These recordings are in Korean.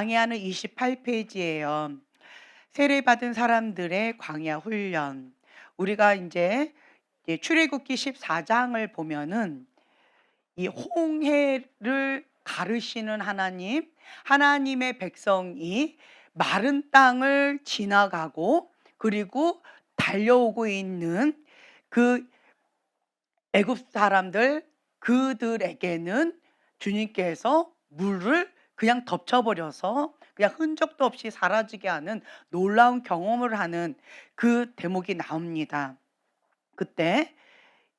광야는 28페이지예요. 세례받은 사람들의 광야 훈련. 우리가 이제 출애굽기 14장을 보면은 이 홍해를 가르시는 하나님, 하나님의 백성이 마른 땅을 지나가고 그리고 달려오고 있는 그 애굽 사람들, 그들에게는 주님께서 물을 그냥 덮쳐버려서 그냥 흔적도 없이 사라지게 하는 놀라운 경험을 하는 그 대목이 나옵니다. 그때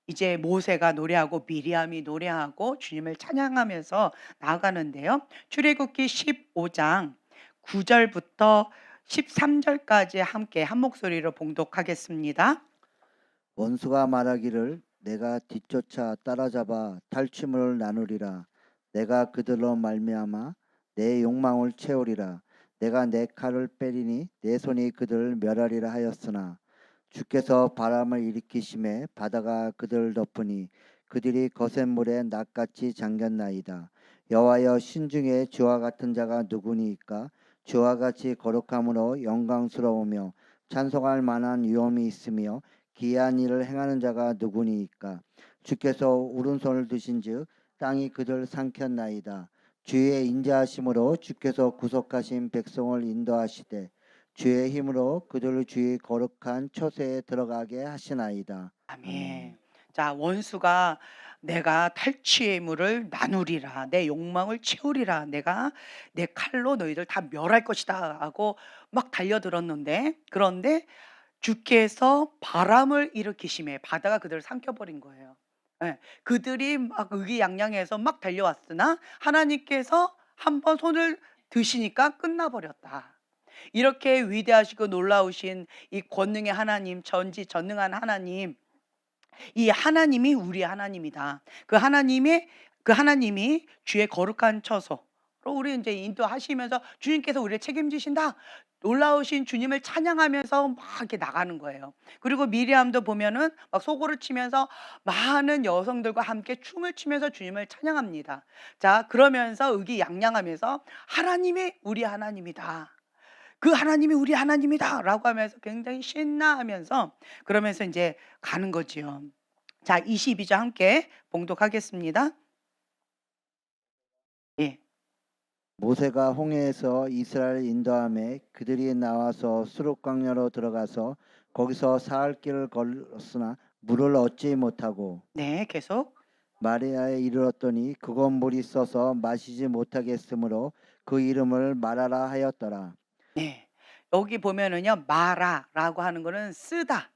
이제 모세가 노래하고 미리암이 노래하고 주님을 찬양하면서 나아가는데요. 출애굽기 15장 9절부터 13절까지 함께 한 목소리로 봉독하겠습니다. 원수가 말하기를 내가 뒤쫓아 따라잡아 탈취물을 나누리라. 내가 그들로 말미암아 내 욕망을 채우리라. 내가 내 칼을 빼리니 내 손이 그들을 멸하리라 하였으나 주께서 바람을 일으키심에 바다가 그들을 덮으니 그들이 거센 물에 낫같이 잠겼나이다. 여호와여, 신중에 주와 같은 자가 누구니이까? 주와 같이 거룩함으로 영광스러우며 찬송할 만한 위엄이 있으며 기이한 일을 행하는 자가 누구니이까? 주께서 오른손을 드신즉 땅이 그들 삼켰나이다. 주의 인자하심으로 주께서 구속하신 백성을 인도하시되 주의 힘으로 그들을 주의 거룩한 처소에 들어가게 하시나이다. 아멘. 자, 원수가 내가 탈취물을 나누리라, 내 욕망을 채우리라, 내가 내 칼로 너희들 다 멸할 것이다 하고 막 달려들었는데, 그런데 주께서 바람을 일으키심에 바다가 그들을 삼켜버린 거예요. 예, 그들이 막 의기양양해서 막 달려왔으나 하나님께서 한번 손을 드시니까 끝나버렸다. 이렇게 위대하시고 놀라우신 이 권능의 하나님, 전지전능한 하나님, 이 하나님이 우리 하나님이다. 그 하나님이 주의 거룩한 처소로 우리 이제 인도하시면서 주님께서 우리를 책임지신다. 놀라우신 주님을 찬양하면서 막 이렇게 나가는 거예요. 그리고 미리암도 보면은 막 소고를 치면서 많은 여성들과 함께 춤을 추면서 주님을 찬양합니다. 자, 그러면서 의기양양하면서 하나님이 우리 하나님이다. 그 하나님이 우리 하나님이다라고 하면서 굉장히 신나하면서 그러면서 이제 가는 거지요. 자, 22절 함께 봉독하겠습니다. 예. 모세가 홍해에서 이스라엘 인도함에 그들이 나와서 수록 광야로 들어가서 거기서 사흘 길을 걸었으나 물을 얻지 못하고 네, 계속. 마리아에 이르렀더니 그곳 물이 써서 마시지 못하겠으므로 그 이름을 마라라 하였더라. 네. 여기 보면은요. 마라라고 하는 거는 쓰다.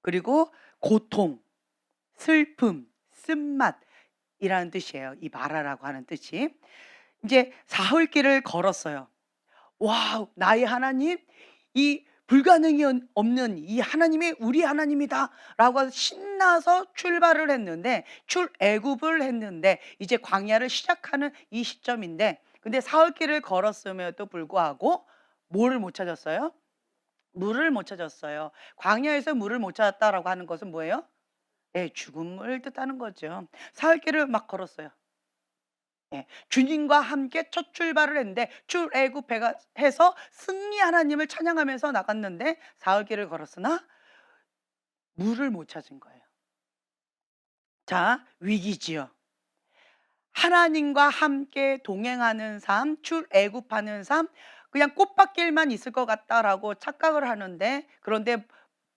그리고 고통, 슬픔, 쓴맛이라는 뜻이에요. 이 마라라고 하는 뜻이. 이제 사흘 길을 걸었어요. 와우, 나의 하나님, 이 불가능이 없는 이 하나님이 우리 하나님이다라고 해서 신나서 출발을 했는데, 출애굽을 했는데 이제 광야를 시작하는 이 시점인데, 근데 사흘 길을 걸었음에도 불구하고 뭐를 못 찾았어요? 물을 못 찾았어요. 광야에서 물을 못 찾았다라고 하는 것은 뭐예요? 네, 죽음을 뜻하는 거죠. 사흘 길을 막 걸었어요. 예. 주님과 함께 첫 출발을 했는데 출애굽해가 해서 승리 하나님을 찬양하면서 나갔는데 사흘 길을 걸었으나 물을 못 찾은 거예요. 자, 위기지요. 하나님과 함께 동행하는 삶, 출애굽하는 삶, 그냥 꽃밭길만 있을 것 같다라고 착각을 하는데, 그런데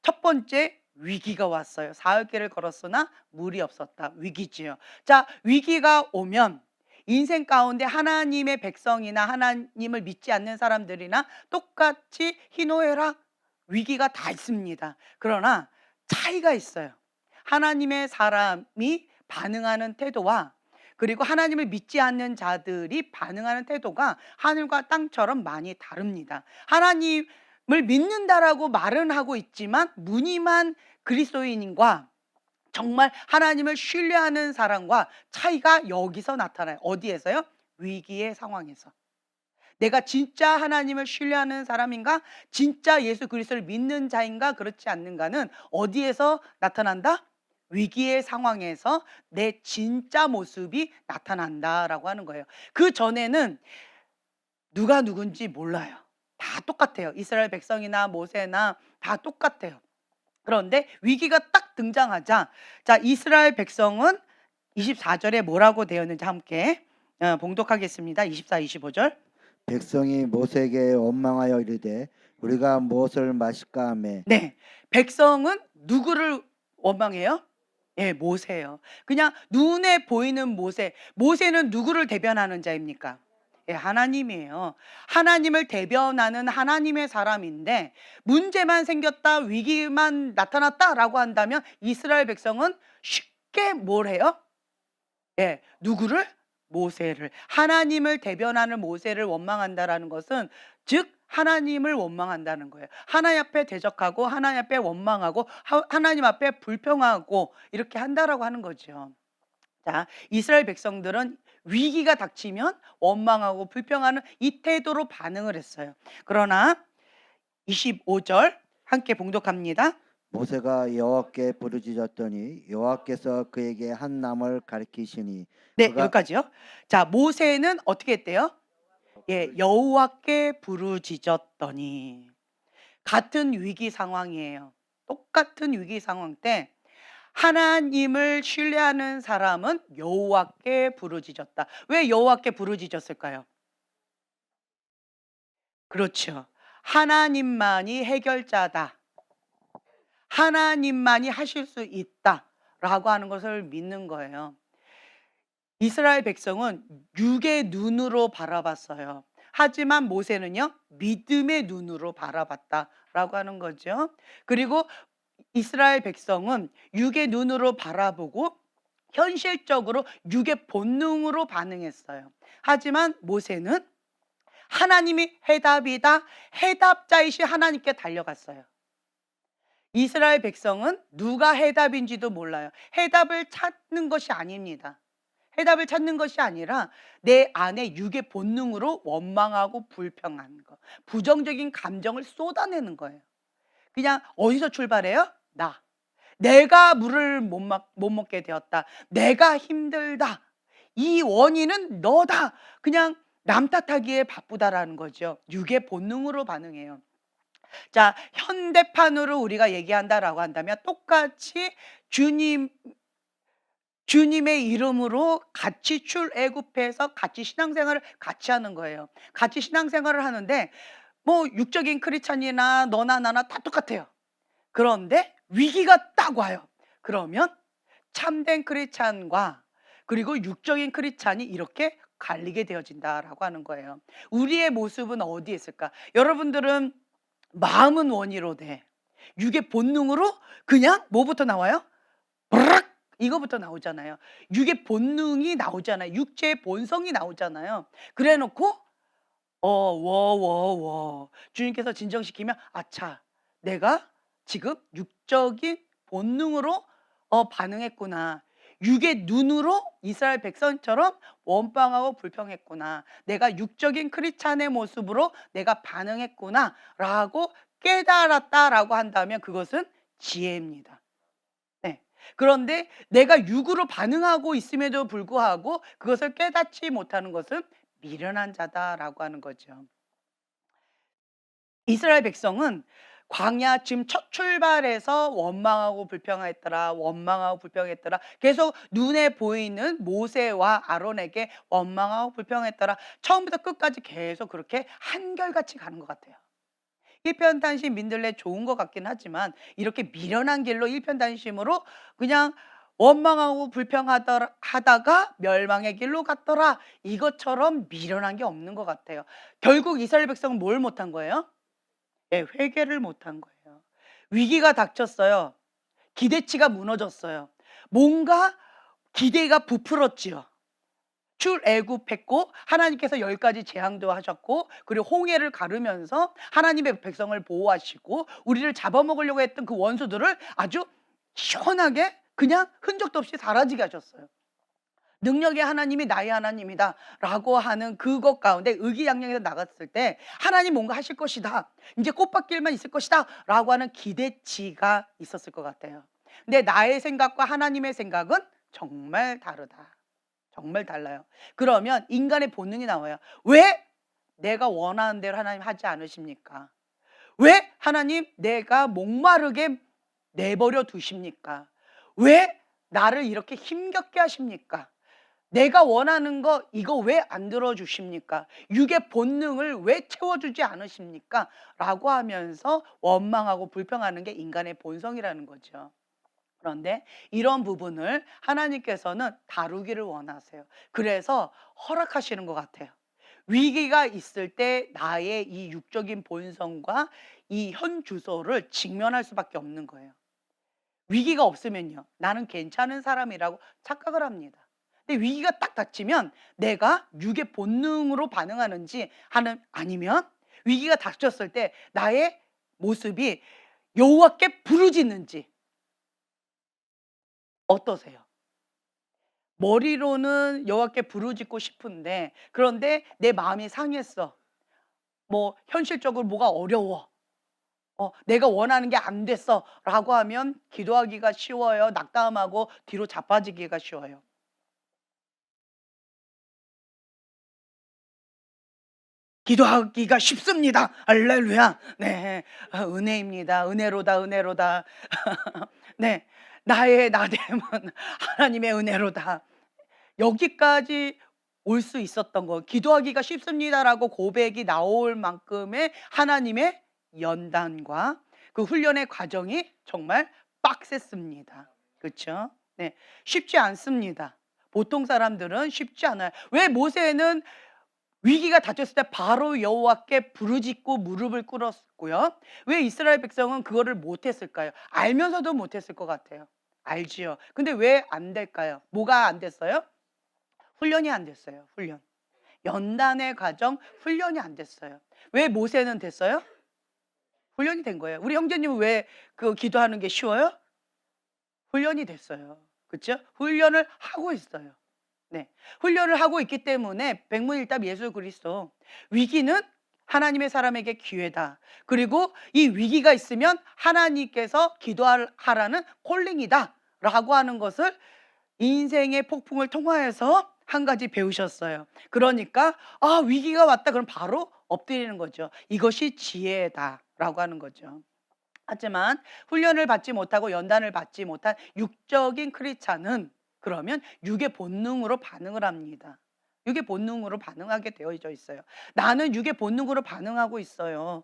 첫 번째 위기가 왔어요. 사흘 길을 걸었으나 물이 없었다. 위기지요. 자, 위기가 오면 인생 가운데 하나님의 백성이나 하나님을 믿지 않는 사람들이나 똑같이 희노애락 위기가 다 있습니다. 그러나 차이가 있어요. 하나님의 사람이 반응하는 태도와 그리고 하나님을 믿지 않는 자들이 반응하는 태도가 하늘과 땅처럼 많이 다릅니다. 하나님을 믿는다라고 말은 하고 있지만 무늬만 그리스도인과 정말 하나님을 신뢰하는 사람과 차이가 여기서 나타나요. 어디에서요? 위기의 상황에서. 내가 진짜 하나님을 신뢰하는 사람인가? 진짜 예수 그리스도를 믿는 자인가? 그렇지 않는가는 어디에서 나타난다? 위기의 상황에서 내 진짜 모습이 나타난다라고 하는 거예요. 그 전에는 누가 누군지 몰라요. 다 똑같아요. 이스라엘 백성이나 모세나 다 똑같아요. 그런데 위기가 딱 등장하자 자 이스라엘 백성은 24절에 뭐라고 되었는지 함께 봉독하겠습니다. 24, 25절. 백성이 모세에게 원망하여 이르되 우리가 무엇을 마실까 하매 네. 백성은 누구를 원망해요? 예, 모세예요. 그냥 눈에 보이는 모세. 모세는 누구를 대변하는 자입니까? 예, 하나님이에요. 하나님을 대변하는 하나님의 사람인데 문제만 생겼다, 위기만 나타났다라고 한다면 이스라엘 백성은 쉽게 뭘 해요? 예. 누구를? 모세를. 하나님을 대변하는 모세를 원망한다라는 것은 즉 하나님을 원망한다는 거예요. 하나님 앞에 대적하고 하나님 앞에 원망하고 하나님 앞에 불평하고 이렇게 한다라고 하는 거죠. 자, 이스라엘 백성들은 위기가 닥치면 원망하고 불평하는 이 태도로 반응을 했어요. 그러나 25절 함께 봉독합니다. 모세가 여호와께 부르짖었더니 여호와께서 그에게 한 남을 가리키시니 네, 그가 여기까지요. 자, 모세는 어떻게 했대요? 예, 여호와께 부르짖었더니 같은 위기 상황이에요. 똑같은 위기 상황 때 하나님을 신뢰하는 사람은 여호와께 부르짖었다. 왜 여호와께 부르짖었을까요? 그렇죠. 하나님만이 해결자다. 하나님만이 하실 수 있다라고 하는 것을 믿는 거예요. 이스라엘 백성은 육의 눈으로 바라봤어요. 하지만 모세는요, 믿음의 눈으로 바라봤다라고 하는 거죠. 그리고 이스라엘 백성은 육의 눈으로 바라보고 현실적으로 육의 본능으로 반응했어요. 하지만 모세는 하나님이 해답이다, 해답자이신 하나님께 달려갔어요. 이스라엘 백성은 누가 해답인지도 몰라요. 해답을 찾는 것이 아닙니다. 해답을 찾는 것이 아니라 내 안에 육의 본능으로 원망하고 불평하는 거. 부정적인 감정을 쏟아내는 거예요. 그냥 어디서 출발해요? 나. 내가 물을 못 먹게 되었다. 내가 힘들다. 이 원인은 너다. 그냥 남 탓하기에 바쁘다라는 거죠. 육의 본능으로 반응해요. 자, 현대판으로 우리가 얘기한다라고 한다면 똑같이 주님의 이름으로 같이 출애굽해서 같이 신앙생활을 같이 하는 거예요. 같이 신앙생활을 하는데 뭐 육적인 크리스찬이나 너나 나나 다 똑같아요. 그런데 위기가 딱 와요. 그러면 참된 크리스찬과 그리고 육적인 크리스찬이 이렇게 갈리게 되어진다라고 하는 거예요. 우리의 모습은 어디에 있을까? 여러분들은 마음은 원이로 돼. 육의 본능으로 그냥 뭐부터 나와요? 버락 이거부터 나오잖아요. 육의 본능이 나오잖아요. 육체의 본성이 나오잖아요. 그래 놓고 워워워 주님께서 진정시키면 아차 내가 지금 육적인 본능으로 반응했구나. 육의 눈으로 이스라엘 백성처럼 원망하고 불평했구나. 내가 육적인 크리스찬의 모습으로 내가 반응했구나라고 깨달았다라고 한다면 그것은 지혜입니다. 네. 그런데 내가 육으로 반응하고 있음에도 불구하고 그것을 깨닫지 못하는 것은 미련한 자다라고 하는 거죠. 이스라엘 백성은 광야 지금 첫 출발해서 원망하고 불평했더라. 원망하고 불평했더라. 계속 눈에 보이는 모세와 아론에게 원망하고 불평했더라. 처음부터 끝까지 계속 그렇게 한결같이 가는 것 같아요. 일편단심 민들레 좋은 것 같긴 하지만 이렇게 미련한 길로 일편단심으로 그냥 원망하고 불평하다가 멸망의 길로 갔더라. 이것처럼 미련한 게 없는 것 같아요. 결국 이스라엘 백성은 뭘 못한 거예요? 예, 회개를 못한 거예요. 위기가 닥쳤어요. 기대치가 무너졌어요. 뭔가 기대가 부풀었지요. 출애굽했고 하나님께서 10가지 재앙도 하셨고 그리고 홍해를 가르면서 하나님의 백성을 보호하시고 우리를 잡아먹으려고 했던 그 원수들을 아주 시원하게 그냥 흔적도 없이 사라지게 하셨어요. 능력의 하나님이 나의 하나님이다 라고 하는 그것 가운데 의기양양해서 나갔을 때 하나님 뭔가 하실 것이다, 이제 꽃밭길만 있을 것이다 라고 하는 기대치가 있었을 것 같아요. 근데 나의 생각과 하나님의 생각은 정말 다르다. 정말 달라요. 그러면 인간의 본능이 나와요. 왜 내가 원하는 대로 하나님 하지 않으십니까? 왜 하나님 내가 목마르게 내버려 두십니까? 왜 나를 이렇게 힘겹게 하십니까? 내가 원하는 거 이거 왜 안 들어주십니까? 육의 본능을 왜 채워주지 않으십니까? 라고 하면서 원망하고 불평하는 게 인간의 본성이라는 거죠. 그런데 이런 부분을 하나님께서는 다루기를 원하세요. 그래서 허락하시는 것 같아요. 위기가 있을 때 나의 이 육적인 본성과 이 현 주소를 직면할 수밖에 없는 거예요. 위기가 없으면요, 나는 괜찮은 사람이라고 착각을 합니다. 근데 위기가 딱 닥치면 내가 육의 본능으로 반응하는지 아니면 위기가 닥쳤을 때 나의 모습이 여호와께 부르짖는지 어떠세요? 머리로는 여호와께 부르짖고 싶은데 그런데 내 마음이 상했어. 뭐 현실적으로 뭐가 어려워. 내가 원하는 게 안 됐어라고 하면 기도하기가 쉬워요. 낙담하고 뒤로 자빠지기가 쉬워요. 기도하기가 쉽습니다. 할렐루야. 네. 은혜입니다. 은혜로다, 은혜로다. 네. 나의 나됨은 하나님의 은혜로다. 여기까지 올 수 있었던 거. 기도하기가 쉽습니다라고 고백이 나올 만큼의 하나님의 연단과 그 훈련의 과정이 정말 빡셌습니다. 그렇죠? 네. 쉽지 않습니다. 보통 사람들은 쉽지 않아요. 왜 모세는 위기가 닥쳤을 때 바로 여호와께 부르짖고 무릎을 꿇었고요. 왜 이스라엘 백성은 그거를 못했을까요? 알면서도 못했을 것 같아요. 알지요. 근데 왜 안 될까요? 뭐가 안 됐어요? 훈련이 안 됐어요. 훈련. 연단의 과정 훈련이 안 됐어요. 왜 모세는 됐어요? 훈련이 된 거예요. 우리 형제님은 왜 그 기도하는 게 쉬워요? 훈련이 됐어요. 그렇죠? 훈련을 하고 있어요. 네. 훈련을 하고 있기 때문에 백문일답 예수 그리스도. 위기는 하나님의 사람에게 기회다. 그리고 이 위기가 있으면 하나님께서 기도하라는 콜링이다라고 하는 것을 인생의 폭풍을 통하여서 한 가지 배우셨어요. 그러니까 위기가 왔다 그럼 바로 엎드리는 거죠. 이것이 지혜다라고 하는 거죠. 하지만 훈련을 받지 못하고 연단을 받지 못한 육적인 크리스찬은 그러면 육의 본능으로 반응을 합니다. 육의 본능으로 반응하게 되어져 있어요. 나는 육의 본능으로 반응하고 있어요.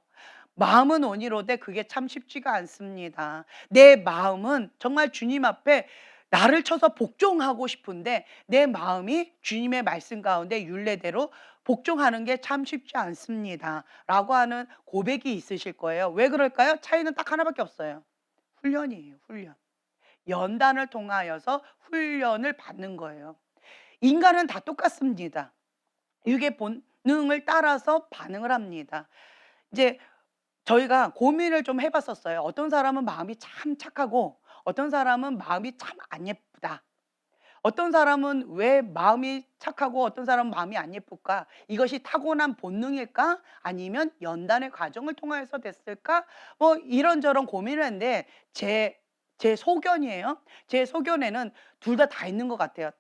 마음은 온이로되 그게 참 쉽지가 않습니다. 내 마음은 정말 주님 앞에 나를 쳐서 복종하고 싶은데 내 마음이 주님의 말씀 가운데 율례대로 복종하는 게 참 쉽지 않습니다. 라고 하는 고백이 있으실 거예요. 왜 그럴까요? 차이는 딱 하나밖에 없어요. 훈련이에요, 훈련. 연단을 통하여서 훈련을 받는 거예요. 인간은 다 똑같습니다. 육의 본능을 따라서 반응을 합니다. 이제 저희가 고민을 좀 해봤었어요. 어떤 사람은 마음이 참 착하고 어떤 사람은 마음이 참 안 예쁘다. 어떤 사람은 왜 마음이 착하고 어떤 사람은 마음이 안 예쁠까? 이것이 타고난 본능일까? 아니면 연단의 과정을 통해서 됐을까? 뭐 이런저런 고민을 했는데 제 소견이에요. 제 소견에는 둘 다 있는 것 같아요.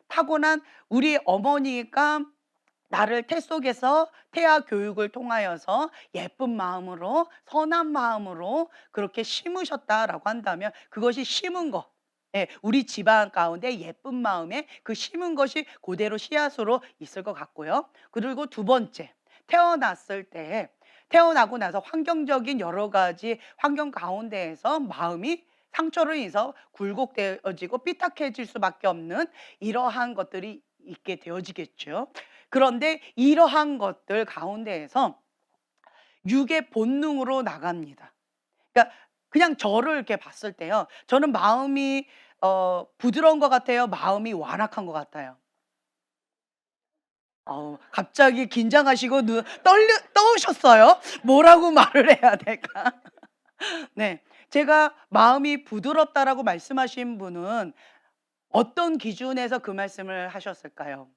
타고난 우리 어머니가 나를 태 속에서 태아 교육을 통하여서 예쁜 마음으로 선한 마음으로 그렇게 심으셨다라고 한다면 그것이 심은 거. 예, 우리 집안 가운데 예쁜 마음에 그 심은 것이 그대로 씨앗으로 있을 것 같고요. 그리고 두 번째, 태어났을 때 태어나고 나서 환경적인 여러 가지 환경 가운데에서 마음이 상처로 인해서 굴곡되어지고 삐딱해질 수밖에 없는 이러한 것들이 있게 되어지겠죠. 그런데 이러한 것들 가운데에서 육의 본능으로 나갑니다. 그러니까 그냥 저를 이렇게 봤을 때요. 저는 마음이 부드러운 것 같아요? 마음이 완악한 것 같아요? 갑자기 긴장하시고 떠오셨어요? 뭐라고 말을 해야 될까? 네. 제가 마음이 부드럽다라고 말씀하신 분은 어떤 기준에서 그 말씀을 하셨을까요?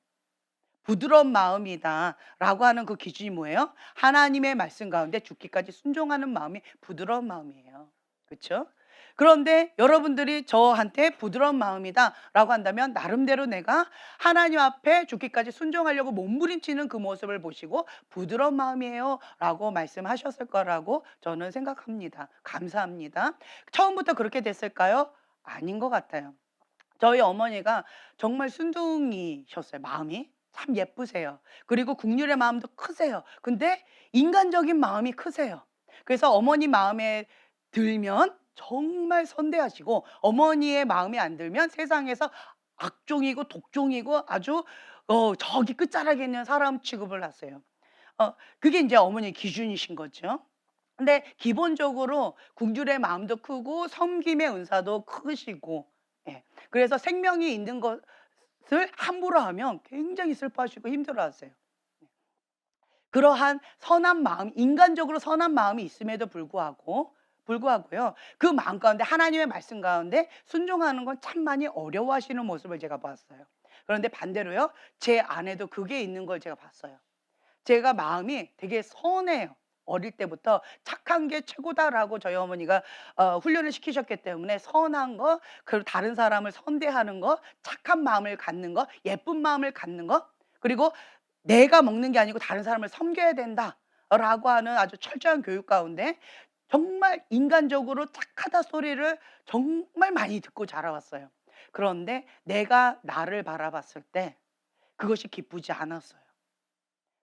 부드러운 마음이다라고 하는 그 기준이 뭐예요? 하나님의 말씀 가운데 죽기까지 순종하는 마음이 부드러운 마음이에요. 그렇죠? 그런데 여러분들이 저한테 부드러운 마음이다라고 한다면 나름대로 내가 하나님 앞에 죽기까지 순종하려고 몸부림치는 그 모습을 보시고 부드러운 마음이에요라고 말씀하셨을 거라고 저는 생각합니다. 감사합니다. 처음부터 그렇게 됐을까요? 아닌 것 같아요. 저희 어머니가 정말 순둥이셨어요. 마음이 참 예쁘세요. 그리고 국률의 마음도 크세요. 근데 인간적인 마음이 크세요. 그래서 어머니 마음에 들면 정말 선대하시고 어머니의 마음에 안 들면 세상에서 악종이고 독종이고 아주 저기 끝자락에 있는 사람 취급을 하세요. 그게 이제 어머니 기준이신 거죠. 근데 기본적으로 궁줄의 마음도 크고 섬김의 은사도 크시고, 예. 그래서 생명이 있는 것을 함부로 하면 굉장히 슬퍼하시고 힘들어하세요. 그러한 선한 마음, 인간적으로 선한 마음이 있음에도 불구하고요. 그 마음 가운데 하나님의 말씀 가운데 순종하는 건 참 많이 어려워하시는 모습을 제가 봤어요. 그런데 반대로요. 제 안에도 그게 있는 걸 제가 봤어요. 제가 마음이 되게 선해요. 어릴 때부터 착한 게 최고다라고 저희 어머니가 훈련을 시키셨기 때문에 선한 거, 그리고 다른 사람을 선대하는 거, 착한 마음을 갖는 거, 예쁜 마음을 갖는 거, 그리고 내가 먹는 게 아니고 다른 사람을 섬겨야 된다라고 하는 아주 철저한 교육 가운데 정말 인간적으로 착하다 소리를 정말 많이 듣고 자라왔어요. 그런데 내가 나를 바라봤을 때 그것이 기쁘지 않았어요.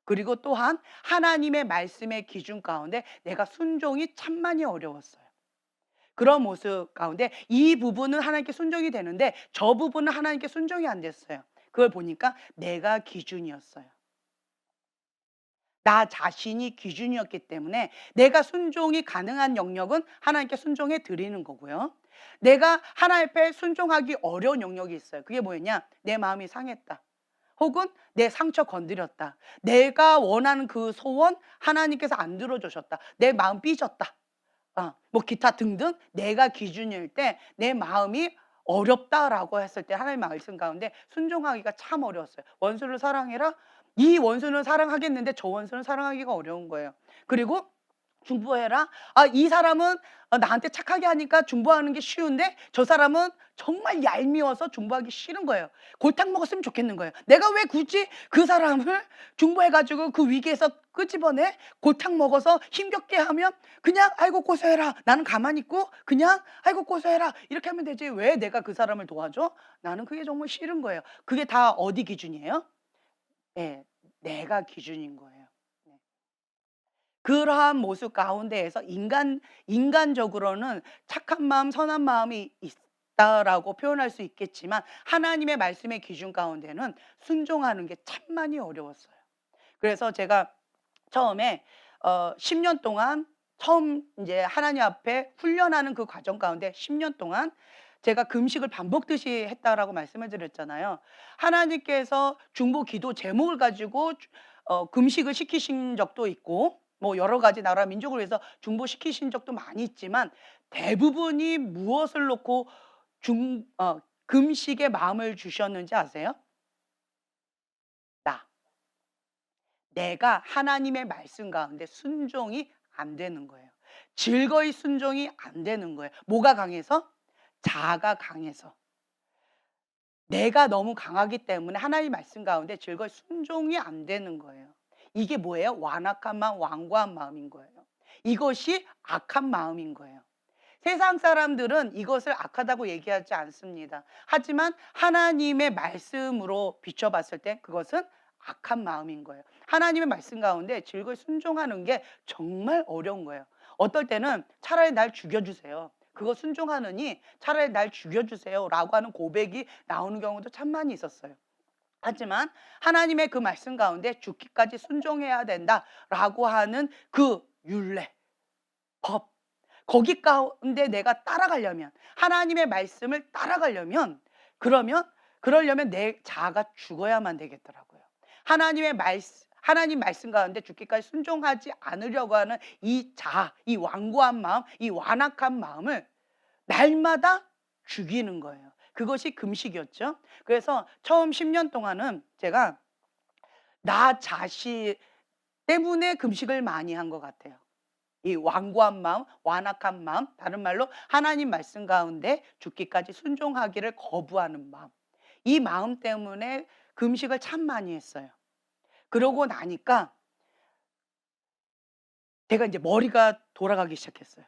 그리고 또한 하나님의 말씀의 기준 가운데 내가 순종이 참 많이 어려웠어요. 그런 모습 가운데 이 부분은 하나님께 순종이 되는데 저 부분은 하나님께 순종이 안 됐어요. 그걸 보니까 내가 기준이었어요. 나 자신이 기준이었기 때문에 내가 순종이 가능한 영역은 하나님께 순종해 드리는 거고요. 내가 하나님 앞에 순종하기 어려운 영역이 있어요. 그게 뭐였냐? 내 마음이 상했다. 혹은 내 상처 건드렸다. 내가 원하는 그 소원 하나님께서 안 들어주셨다. 내 마음 삐졌다. 뭐 기타 등등 내가 기준일 때 내 마음이 어렵다라고 했을 때 하나님의 말씀 가운데 순종하기가 참 어려웠어요. 원수를 사랑해라. 이 원수는 사랑하겠는데 저 원수는 사랑하기가 어려운 거예요. 그리고 중보해라. 이 사람은 나한테 착하게 하니까 중보하는 게 쉬운데 저 사람은 정말 얄미워서 중보하기 싫은 거예요. 골탕 먹었으면 좋겠는 거예요. 내가 왜 굳이 그 사람을 중보해 가지고 그 위기에서 끄집어내 골탕 먹어서 힘겹게 하면 그냥 "아이고 고소해라." 나는 가만히 있고 그냥 "아이고 고소해라." 이렇게 하면 되지 왜 내가 그 사람을 도와줘? 나는 그게 정말 싫은 거예요. 그게 다 어디 기준이에요? 예. 내가 기준인 거예요. 네. 그러한 모습 가운데에서 인간적으로는 착한 마음, 선한 마음이 있다라고 표현할 수 있겠지만 하나님의 말씀의 기준 가운데는 순종하는 게 참 많이 어려웠어요. 그래서 제가 처음에 10년 동안 처음 인제 하나님 앞에 훈련하는 그 과정 가운데 10년 동안 제가 금식을 반복듯이 했다라고 말씀을 드렸잖아요. 하나님께서 중보 기도 제목을 가지고 금식을 시키신 적도 있고 뭐 여러 가지 나라 민족을 위해서 중보시키신 적도 많이 있지만 대부분이 무엇을 놓고 중 금식의 마음을 주셨는지 아세요? 나. 내가 하나님의 말씀 가운데 순종이 안 되는 거예요. 즐거이 순종이 안 되는 거예요. 뭐가 강해서? 자아가 강해서. 내가 너무 강하기 때문에 하나님 말씀 가운데 즐거이 순종이 안 되는 거예요. 이게 뭐예요? 완악한 마음, 완고한 마음인 거예요. 이것이 악한 마음인 거예요. 세상 사람들은 이것을 악하다고 얘기하지 않습니다. 하지만 하나님의 말씀으로 비춰봤을 때 그것은 악한 마음인 거예요. 하나님의 말씀 가운데 즐거이 순종하는 게 정말 어려운 거예요. 어떨 때는 차라리 날 죽여주세요. 그거 순종하느니 차라리 날 죽여주세요라고 하는 고백이 나오는 경우도 참 많이 있었어요. 하지만 하나님의 그 말씀 가운데 죽기까지 순종해야 된다라고 하는 그 율례, 법, 거기 가운데 내가 따라가려면 하나님의 말씀을 따라가려면 그러려면 내 자아가 죽어야만 되겠더라고요. 하나님 말씀 가운데 죽기까지 순종하지 않으려고 하는 이 자아, 이 완고한 마음, 이 완악한 마음을 날마다 죽이는 거예요. 그것이 금식이었죠. 그래서 처음 10년 동안은 제가 나 자신 때문에 금식을 많이 한 것 같아요. 이 완고한 마음, 완악한 마음, 다른 말로 하나님 말씀 가운데 죽기까지 순종하기를 거부하는 마음. 이 마음 때문에 금식을 참 많이 했어요. 그러고 나니까 제가 이제 머리가 돌아가기 시작했어요.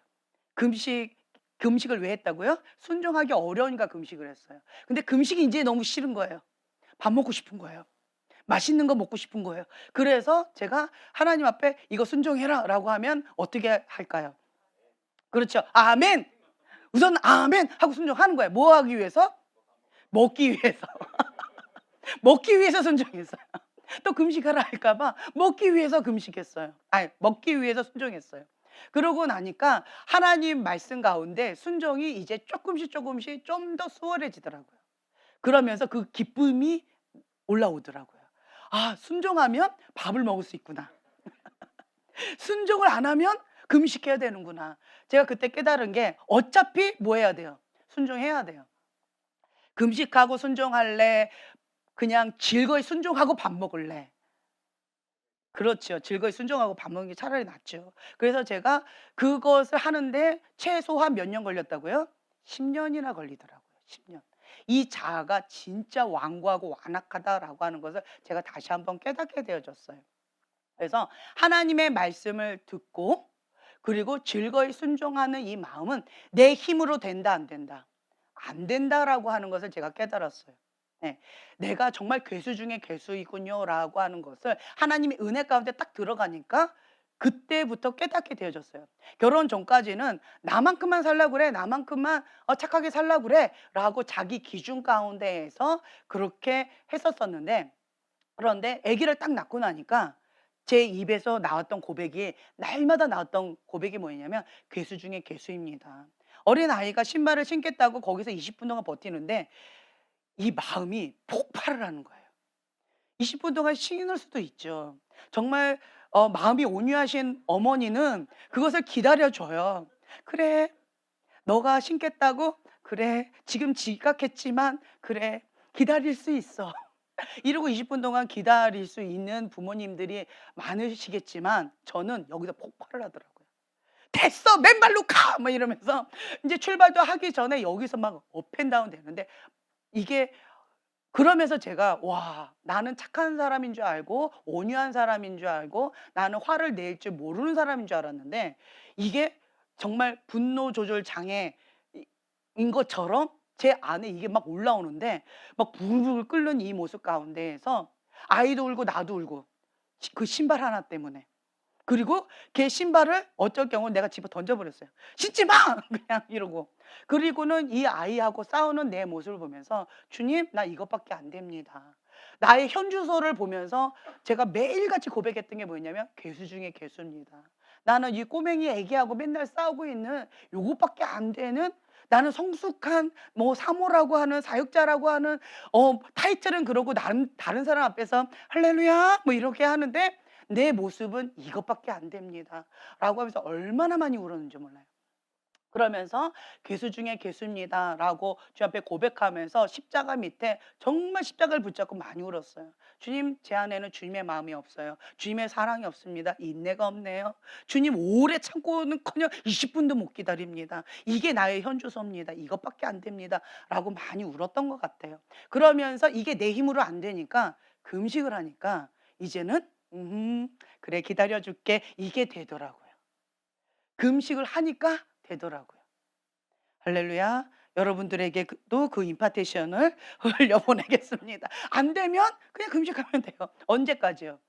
금식을 왜 했다고요? 순종하기 어려우니까 금식을 했어요. 근데 금식이 인제 너무 싫은 거예요. 밥 먹고 싶은 거예요. 맛있는 거 먹고 싶은 거예요. 그래서 제가 하나님 앞에 "이거 순종해라."라고 하면 어떻게 할까요? 그렇죠. 아멘. 우선 "아멘." 하고 순종하는 거예요. 뭐 하기 위해서? 먹기 위해서. 먹기 위해서 순종했어요. 또 금식하라 할까 봐 먹기 위해서 금식했어요. 아니 먹기 위해서 순종했어요. 그러고 나니까 하나님 말씀 가운데 순종이 이제 쪼끔씩 좀 더 수월해지더라고요. 그러면서 그 기쁨이 올라오더라고요. '아 순종하면 밥을 먹을 수 있구나. 순종을 안 하면 금식해야 되는구나.' 제가 그때 깨달은 게 어차피 뭐 해야 돼요? 순종해야 돼요. 금식하고 순종할래? 그냥 즐거이 순종하고 밥 먹을래? 그렇죠. 즐거이 순종하고 밥 먹는 게 차라리 낫죠. 그래서 제가 그것을 하는데 최소한 몇 년 걸렸다고요? 10 년이나 걸리더라고요. 10 년. 이 자아가 진짜 완고하고 완악하다라고 하는 것을 제가 다시 한번 깨닫게 되어졌어요. 그래서 하나님의 말씀을 듣고 그리고 즐거이 순종하는 이 마음은 내 힘으로 된다 안 된다? 안 된다라고 하는 것을 제가 깨달았어요. 네. '내가 정말 괴수 중에 괴수이군요.'라고 하는 것을 하나님의 은혜 가운데 딱 들어가니까 그때부터 깨닫게 되어졌어요. 결혼 전까지는 '나만큼만 살려고 그래. 나만큼만 착하게 살려고 그래.'라고 자기 기준 가운데에서 그렇게 했었었는데 그런데 아기를 딱 낳고 나니까 제 입에서 나왔던 고백이 날마다 나왔던 고백이 뭐였냐면 "괴수 중에 괴수입니다." 어린아이가 신발을 신겠다고 거기서 20분 동안 버티는데 이 마음이 폭발을 하는 거예요. 20분 동안 신을 수도 있죠. 정말 마음이 온유하신 어머니는 그것을 기다려 줘요. "그래. 너가 신겠다고? 그래. 지금 지각했지만 그래. 기다릴 수 있어." 이러고 20분 동안 기다릴 수 있는 부모님들이 많으시겠지만 저는 여기서 폭발을 하더라고요. "됐어. 맨발로 가!" 막 이러면서 인제 출발도 하기 전에 여기서 막 업앤다운 되는데 이게 그러면서 제가 '와 나는 착한 사람인 줄 알고 온유한 사람인 줄 알고 나는 화를 낼 줄 모르는 사람인 줄 알았는데 이게 정말 분노 조절 장애 이 인 것처럼 제 안에 이게 막 올라오는데 막 부글부글 끓는 이 모습 가운데에서 아이도 울고 나도 울고 그 신발 하나 때문에. 그리고 걔 신발을 어쩔 경우 내가 집어 던져 버렸어요. "신지 마!" 그냥 이러고. 그리고는 이 아이하고 싸우는 내 모습을 보면서 "주님 나 이것밖에 안 됩니다." 나의 현주소를 보면서 제가 매일같이 고백했던 게 뭐였냐면 "괴수 중에 괴수입니다. 나는 이 꼬맹이 애기하고 맨날 싸우고 있는 요것밖에 안 되는 나는 성숙한 뭐 사모라고 하는 사역자라고 하는 타이틀은 그러고 나름 다른 사람 앞에서 할렐루야 뭐 이렇게 하는데 내 모습은 이것밖에 안 됩니다."라고 하면서 얼마나 많이 울었는지 몰라요. 그러면서 "괴수 중에 괴수입니다."라고 주 앞에 고백하면서 십자가 밑에 정말 십자가를 붙잡고 많이 울었어요. "주님 제 안에는 주님의 마음이 없어요. 주님의 사랑이 없습니다. 인내가 없네요. 주님 오래 참고는커녕 20 분도 못 기다립니다. 이게 나의 현주소입니다. 이것밖에 안 됩니다."라고 많이 울었던 것 같아요. 그러면서 이게 내 힘으로 안 되니까 금식을 하니까 이제는 '그래 기다려 줄게.' 이게 되더라고요. 금식을 하니까 되더라고요. 할렐루야. 여러분들에게 또 그 임파테이션을 흘려보내겠습니다. 안 되면 그냥 금식하면 돼요. 언제까지요?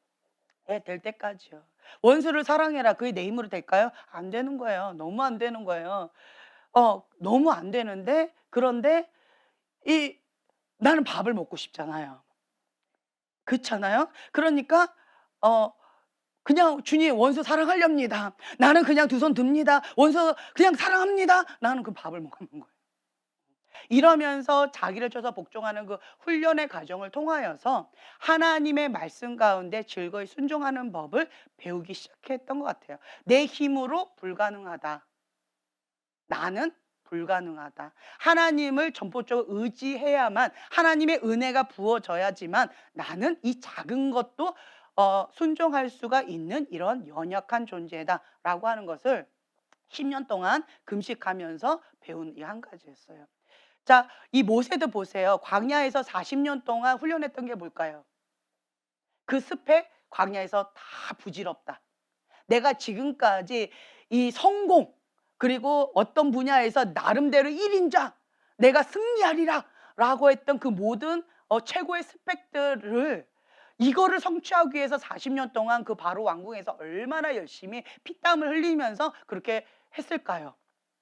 예, 될 때까지요. 원수를 사랑해라. 그게 내 힘으로 될까요? 안 되는 거예요. 너무 안 되는 거예요. 너무 안 되는데 그런데 이 나는 밥을 먹고 싶잖아요. 그렇잖아요. 그러니까 어 그냥 "주님 원수 사랑하렵니다. 나는 그냥 두 손 듭니다. 원수 그냥 사랑합니다." 나는 그 밥을 먹는 거예요. 이러면서 자기를 쳐서 복종하는 그 훈련의 과정을 통하여서 하나님의 말씀 가운데 즐거이 순종하는 법을 배우기 시작했던 것 같아요. '내 힘으로 불가능하다. 나는 불가능하다. 하나님을 전폭적으로 의지해야만 하나님의 은혜가 부어져야지만 나는 이 작은 것도 순종할 수가 있는 이런 연약한 존재다라고 하는 것을 10년 동안 금식하면서 배운 이 한 가지였어요. 자, 이 모세도 보세요. 광야에서 40년 동안 훈련했던 게 뭘까요? 그 습에 광야에서 다 부질없다. 내가 지금까지 이 성공, 그리고 어떤 분야에서 나름대로 1인자, 내가 승리하리라 라고 했던 그 모든 최고의 스펙들을, 이거를 성취하기 위해서 40년 동안 그 바로 왕궁에서 얼마나 열심히 피땀을 흘리면서 그렇게 했을까요?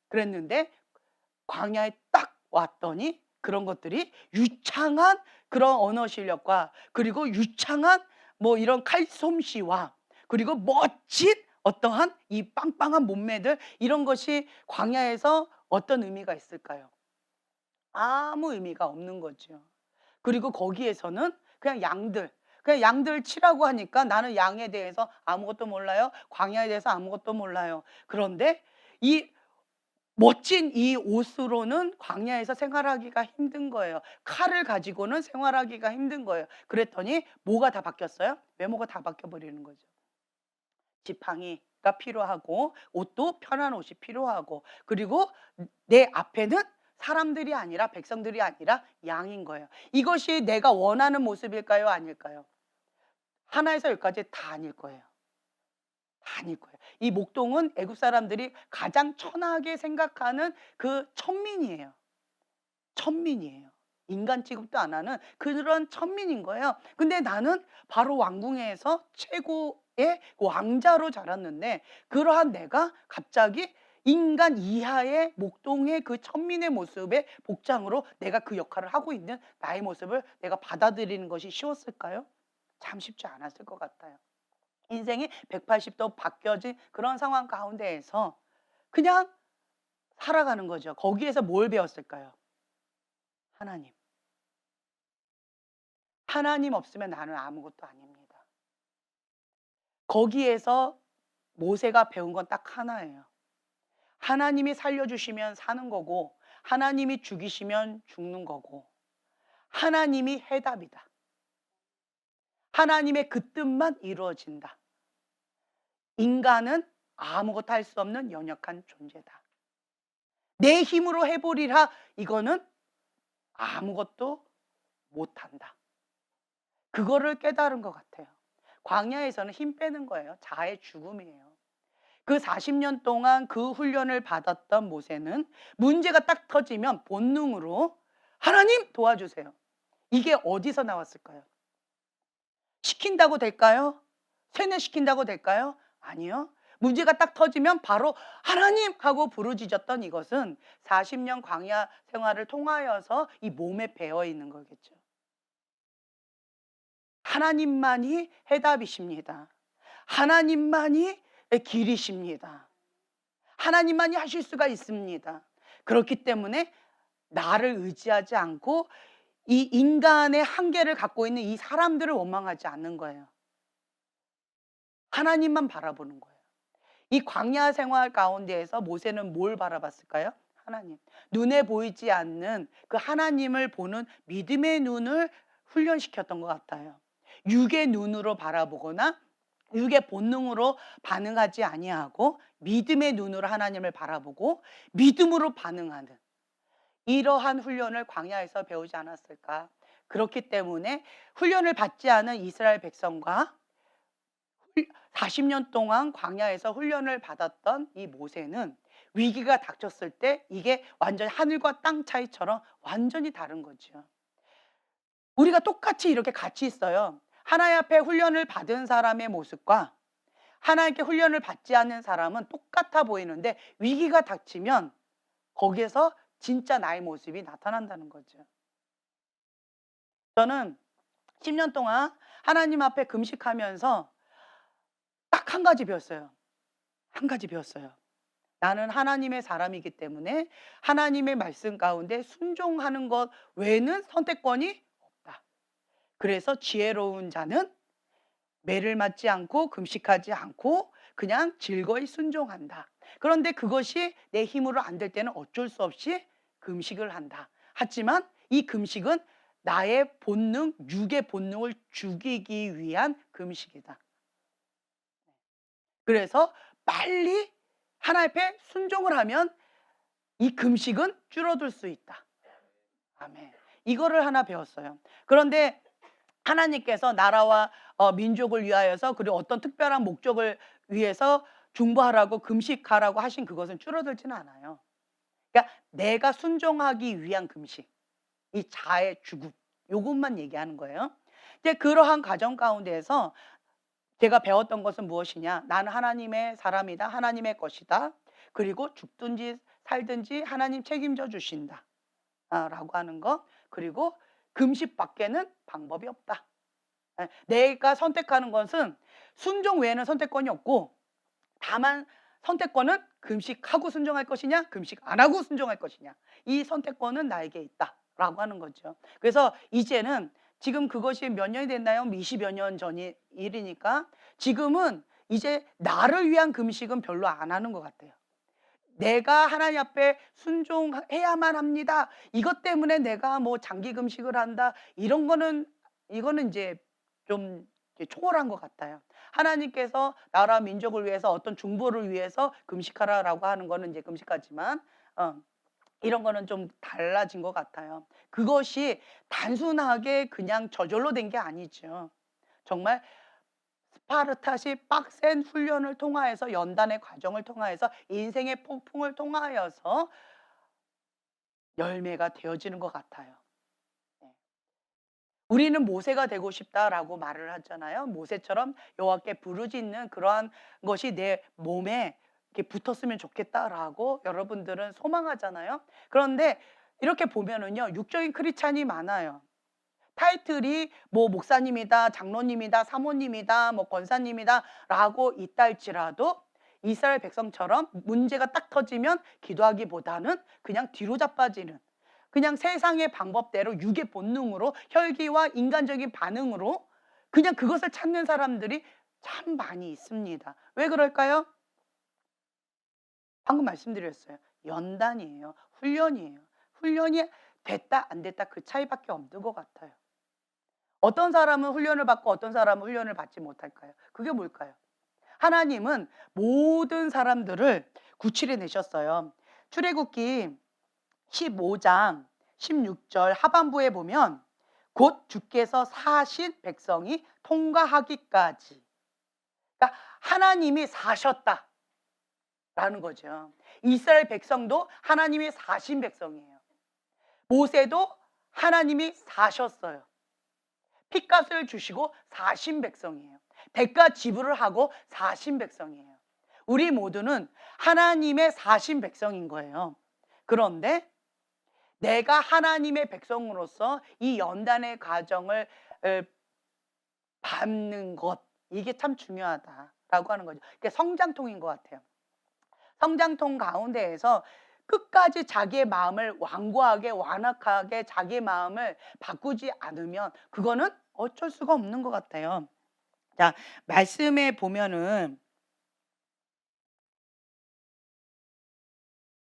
그랬는데 광야에 딱 왔더니 그런 것들이 유창한 그런 언어 실력과, 그리고 유창한 뭐 이런 칼솜씨와, 그리고 멋진 어떠한 이 빵빵한 몸매들, 이런 것이 광야에서 어떤 의미가 있을까요? 아무 의미가 없는 거죠. 그리고 거기에서는 그냥 양들 치라고 하니까 나는 양에 대해서 아무것도 몰라요. 광야에 대해서 아무것도 몰라요. 그런데 이 멋진 이 옷으로는 광야에서 생활하기가 힘든 거예요. 칼을 가지고는 생활하기가 힘든 거예요. 그랬더니 뭐가 다 바뀌었어요? 외모가 다 바뀌어 버리는 거죠. 지팡이가 필요하고, 옷도 편한 옷이 필요하고, 그리고 내 앞에는 사람들이 아니라, 백성들이 아니라 양인 거예요. 이것이 내가 원하는 모습일까요? 아닐까요? 하나에서 열까지 다 아닐 거예요. 다 아닐 거예요. 이 목동은 애굽 사람들이 가장 천하게 생각하는 그 천민이에요. 천민이에요. 인간 취급도 안 하는 그런 천민인 거예요. 근데 나는 바로 왕궁에서 최고의 왕자로 자랐는데, 그러한 내가 갑자기 인간 이하의 목동의 그 천민의 모습의 복장으로 내가 그 역할을 하고 있는 나의 모습을 내가 받아들이는 것이 쉬웠을까요? 참 쉽지 않았을 것 같아요. 인생이 180도 바뀌어진 그런 상황 가운데에서 그냥 살아가는 거죠. 거기에서 뭘 배웠을까요? 하나님. 하나님 없으면 나는 아무것도 아닙니다. 거기에서 모세가 배운 건 딱 하나예요. 하나님이 살려주시면 사는 거고, 하나님이 죽이시면 죽는 거고, 하나님이 해답이다. 하나님의 그 뜻만 이루어진다. 인간은 아무것도 할 수 없는 연약한 존재다. 내 힘으로 해보리라, 이거는 아무것도 못한다. 그거를 깨달은 것 같아요. 광야에서는 힘 빼는 거예요. 자아의 죽음이에요. 그 40년 동안 그 훈련을 받았던 모세는 문제가 딱 터지면 본능으로 하나님 도와주세요. 이게 어디서 나왔을까요? 시킨다고 될까요? 세뇌시킨다고 될까요? 아니요. 문제가 딱 터지면 바로 하나님 하고 부르짖었던 이것은 40년 광야 생활을 통하여서 이 몸에 배어 있는 거겠죠. 하나님만이 해답이십니다. 하나님만이 길이십니다. 하나님만이 하실 수가 있습니다. 그렇기 때문에 나를 의지하지 않고 이 인간의 한계를 갖고 있는 이 사람들을 원망하지 않는 거예요. 하나님만 바라보는 거예요. 이 광야 생활 가운데에서 모세는 뭘 바라봤을까요? 하나님. 눈에 보이지 않는 그 하나님을 보는 믿음의 눈을 훈련시켰던 것 같아요. 육의 눈으로 바라보거나 육의 본능으로 반응하지 아니하고 믿음의 눈으로 하나님을 바라보고 믿음으로 반응하는 이러한 훈련을 광야에서 배우지 않았을까? 그렇기 때문에 훈련을 받지 않은 이스라엘 백성과 40년 동안 광야에서 훈련을 받았던 이 모세는 위기가 닥쳤을 때 이게 완전히 하늘과 땅 차이처럼 완전히 다른 거죠. 우리가 똑같이 이렇게 같이 있어요. 하나님 앞에 훈련을 받은 사람의 모습과 하나님께 훈련을 받지 않는 사람은 똑같아 보이는데 위기가 닥치면 거기에서 진짜 나의 모습이 나타난다는 거죠. 저는 10년 동안 하나님 앞에 금식하면서 딱 한 가지 배웠어요. 한 가지 배웠어요. 나는 하나님의 사람이기 때문에 하나님의 말씀 가운데 순종하는 것 외에는 선택권이 없다. 그래서 지혜로운 자는 매를 맞지 않고 금식하지 않고 그냥 즐거이 순종한다. 그런데 그것이 내 힘으로 안 될 때는 어쩔 수 없이 금식을 한다. 하지만 이 금식은 나의 본능, 육의 본능을 죽이기 위한 금식이다. 그래서 빨리 하나님 앞에 순종을 하면 이 금식은 줄어들 수 있다. 아멘. 이거를 하나 배웠어요. 그런데 하나님께서 나라와 민족을 위하여서, 그리고 어떤 특별한 목적을 위해서 중보하라고 금식하라고 하신 그것은 줄어들지는 않아요. 그러니까 내가 순종하기 위한 금식, 이 자의 죽음, 요것만 얘기하는 거예요. 이제 그러한 과정 가운데에서 제가 배웠던 것은 무엇이냐? 나는 하나님의 사람이다. 하나님의 것이다. 그리고 죽든지 살든지 하나님 책임져 주신다. 라고 하는 거. 그리고 금식밖에는 방법이 없다. 예, 내가 선택하는 것은 순종 외에는 선택권이 없고, 다만 선택권은 금식하고 순종할 것이냐, 금식 안 하고 순종할 것이냐. 이 선택권은 나에게 있다라고 하는 거죠. 그래서 이제는 지금 그것이 몇 년이 됐나요? 20여 년 전이 일이니까 지금은 이제 나를 위한 금식은 별로 안 하는 것 같아요. 내가 하나님 앞에 순종해야만 합니다. 이것 때문에 내가 뭐 장기 금식을 한다. 이런 거는, 이거는 이제 좀 초월한 것 같아요. 하나님께서 나라 민족을 위해서 어떤 중보를 위해서 금식하라라고 하는 거는 이제 금식하지만, 이런 거는 좀 달라진 것 같아요. 그것이 단순하게 그냥 저절로 된 게 아니죠. 정말 스파르타식 빡센 훈련을 통하여서, 연단의 과정을 통하여서, 인생의 폭풍을 통하여서 열매가 되어지는 것 같아요. 네. 우리는 모세가 되고 싶다라고 말을 하잖아요. 모세처럼 여호와께 부르짖는 그러한 것이 내 몸에 이렇게 붙었으면 좋겠다라고 여러분들은 소망하잖아요. 그런데 이렇게 보면은요, 육적인 크리스찬이 많아요. 타이틀이 뭐 목사님이다, 장로님이다, 사모님이다, 뭐 권사님이다라고 있다 할지라도 이스라엘 백성처럼 문제가 딱 터지면 기도하기보다는 그냥 뒤로 자빠지는, 그냥 세상의 방법대로 육의 본능으로, 혈기와 인간적인 반응으로 그냥 그것을 찾는 사람들이 참 많이 있습니다. 왜 그럴까요? 방금 말씀드렸어요. 연단이에요. 훈련이에요. 훈련이 됐다 안 됐다 그 차이밖에 없는 것 같아요. 어떤 사람은 훈련을 받고 어떤 사람은 훈련을 받지 못할까요? 그게 뭘까요? 하나님은 모든 사람들을 구출해 내셨어요. 출애굽기 15장 16절 하반부에 보면 곧 주께서 사신 백성이 통과하기까지, 그러니까 하나님이 사셨다라는 거죠. 이스라엘 백성도 하나님이 사신 백성이에요. 모세도 하나님이 사셨어요. 핏값을 주시고 사신 백성이에요. 대가 지불을 하고 사신 백성이에요. 우리 모두는 하나님의 사신 백성인 거예요. 그런데 내가 하나님의 백성으로서 이 연단의 과정을 밟는 것, 이게 참 중요하다라고 하는 거죠. 그게 성장통인 것 같아요. 성장통 가운데에서 끝까지 자기의 마음을 완고하게 완악하게 자기의 마음을 바꾸지 않으면 그거는 어쩔 수가 없는 것 같아요. 자, 말씀에 보면은,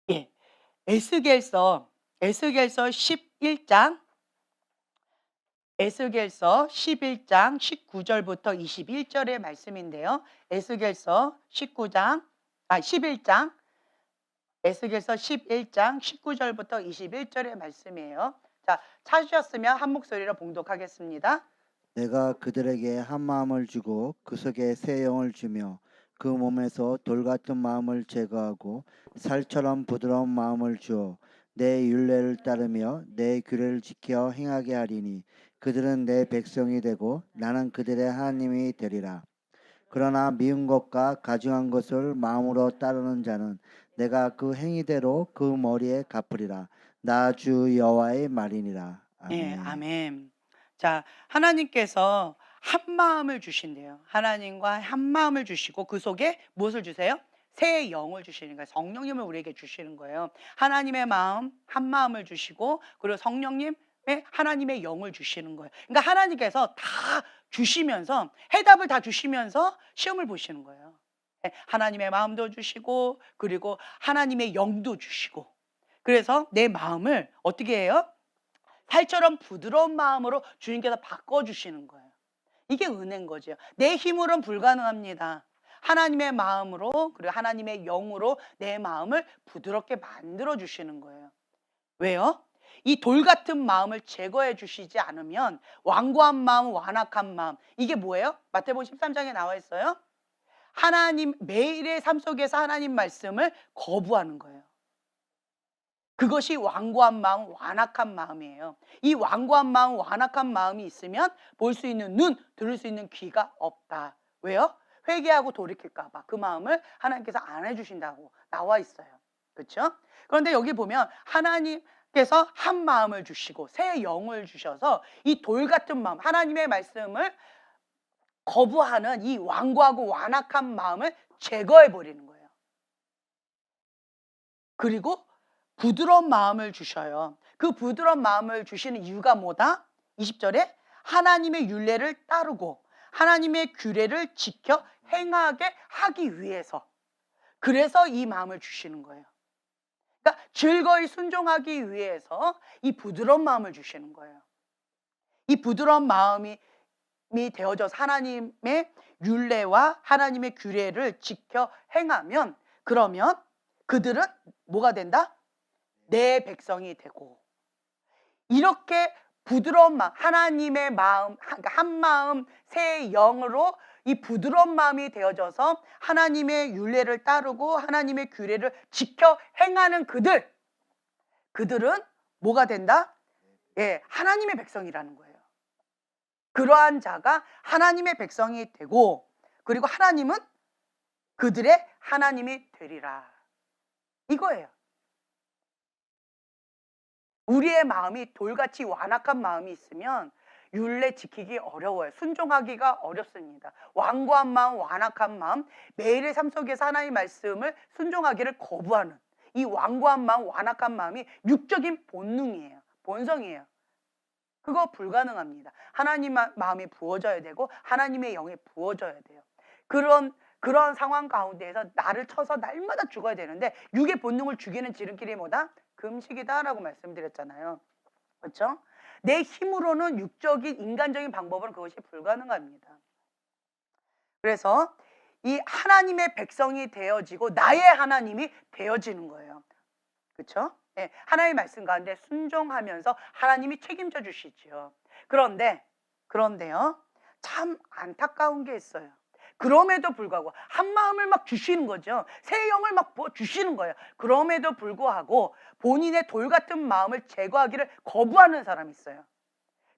예, 에스겔서 11장, 에스겔서 11장 19절부터 21절의 말씀인데요. 에스겔서 19장, 11장, 에스겔서 11장 19절부터 21절의 말씀이에요. 자, 찾으셨으면 한 목소리로 봉독하겠습니다. 내가 그들에게 한 마음을 주고 그 속에 새 영을 주며 그 몸에서 돌 같은 마음을 제거하고 살처럼 부드러운 마음을 주어 내 율례를 따르며 내 규례를 지켜 행하게 하리니 그들은 내 백성이 되고 나는 그들의 하나님이 되리라. 그러나 미운 것과 가증한 것을 마음으로 따르는 자는 내가 그 행위대로 그 머리에 갚으리라. 나 주 여호와의 말이니라. 예, 아멘. 아멘. 자, 하나님께서 한 마음을 주신대요. 하나님과 한 마음을 주시고 그 속에 무엇을 주세요? 새 영을 주시는 거예요. 성령님을 우리에게 주시는 거예요. 하나님의 마음, 한 마음을 주시고, 그리고 성령님의 하나님의 영을 주시는 거예요. 그러니까 하나님께서 다 주시면서, 해답을 다 주시면서 시험을 보시는 거예요. 예, 하나님의 마음도 주시고, 그리고 하나님의 영도 주시고. 그래서 내 마음을 어떻게 해요? 살처럼 부드러운 마음으로 주님께서 바꿔주시는 거예요. 이게 은혜인 거죠. 내 힘으로는 불가능합니다. 하나님의 마음으로, 그리고 하나님의 영으로 내 마음을 부드럽게 만들어 주시는 거예요. 왜요? 이 돌 같은 마음을 제거해 주시지 않으면 완고한 마음, 완악한 마음, 이게 뭐예요? 마태복음 13장에 나와 있어요. 하나님, 매일의 삶 속에서 하나님 말씀을 거부하는 거예요. 그것이 완고한 마음, 완악한 마음이에요. 이 완고한 마음, 완악한 마음이 있으면 볼 수 있는 눈, 들을 수 있는 귀가 없다. 왜요? 회개하고 돌이킬까 봐 그 마음을 하나님께서 안 해주신다고 나와 있어요. 그렇죠? 그런데 여기 보면 하나님께서 한 마음을 주시고 새 영을 주셔서 이 돌 같은 마음, 하나님의 말씀을 거부하는 이 완고하고 완악한 마음을 제거해 버리는 거예요. 그리고 부드러운 마음을 주셔요. 그 부드러운 마음을 주시는 이유가 뭐다? 20절에 하나님의 율례를 따르고 하나님의 규례를 지켜 행하게 하기 위해서, 그래서 이 마음을 주시는 거예요. 그러니까 즐거이 순종하기 위해서 이 부드러운 마음을 주시는 거예요. 이 부드러운 마음이 되어져서 하나님의 율례와 하나님의 규례를 지켜 행하면, 그러면 그들은 뭐가 된다? 내 백성이 되고, 이렇게 부드러운 마음, 하나님의 마음, 한 마음 새 영으로 이 부드러운 마음이 되어져서 하나님의 율례를 따르고 하나님의 규례를 지켜 행하는 그들은 뭐가 된다? 예, 하나님의 백성이라는 거예요. 그러한 자가 하나님의 백성이 되고, 그리고 하나님은 그들의 하나님이 되리라. 이거예요. 우리의 마음이 돌같이 완악한 마음이 있으면 율례 지키기 어려워요. 순종하기가 어렵습니다. 완고한 마음, 완악한 마음, 매일의 삶 속에서 하나님의 말씀을 순종하기를 거부하는 이 완고한 마음, 완악한 마음이 육적인 본능이에요. 본성이에요. 그거 불가능합니다. 하나님 마음이 부어져야 되고 하나님의 영이 부어져야 돼요. 그런 상황 가운데에서 나를 쳐서 날마다 죽어야 되는데, 육의 본능을 죽이는 지름길이 뭐다? 금식이다라고 말씀드렸잖아요. 그렇죠? 내 힘으로는 육적인 인간적인 방법으로는 그것이 불가능합니다. 그래서 이 하나님의 백성이 되어지고 나의 하나님이 되어지는 거예요. 그렇죠? 예, 하나님의 말씀 가운데 순종하면서 하나님이 책임져 주시죠. 그런데요, 참 안타까운 게 있어요. 그럼에도 불구하고 한 마음을 막 주시는 거죠. 새 영을 막 주시는 거예요. 그럼에도 불구하고 본인의 돌 같은 마음을 제거하기를 거부하는 사람이 있어요.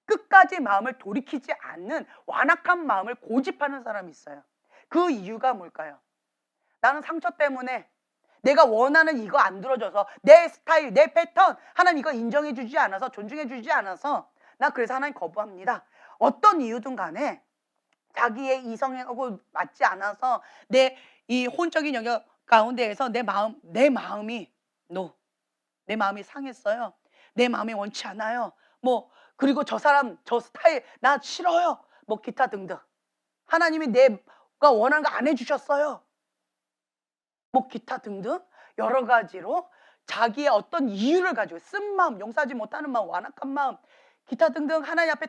끝까지 마음을 돌이키지 않는 완악한 마음을 고집하는 사람이 있어요. 그 이유가 뭘까요? 나는 상처 때문에 내가 원하는 이거 안 들어줘서, 내 스타일, 내 패턴 하나님 이거 인정해 주지 않아서, 존중해 주지 않아서 나 그래서 하나님 거부합니다. 어떤 이유든 간에 자기의 이성하고 맞지 않아서 내 이 혼적인 영역 가운데에서 내 마음이 내 마음이 상했어요. 내 마음이 원치 않아요. 뭐 그리고 저 사람 저 스타일 나 싫어요. 뭐 기타 등등. 하나님이 내가 원하는 거 안 해주셨어요. 뭐 기타 등등 여러 가지로 자기의 어떤 이유를 가지고 쓴 마음, 용서하지 못하는 마음, 완악한 마음, 기타 등등 하나님 앞에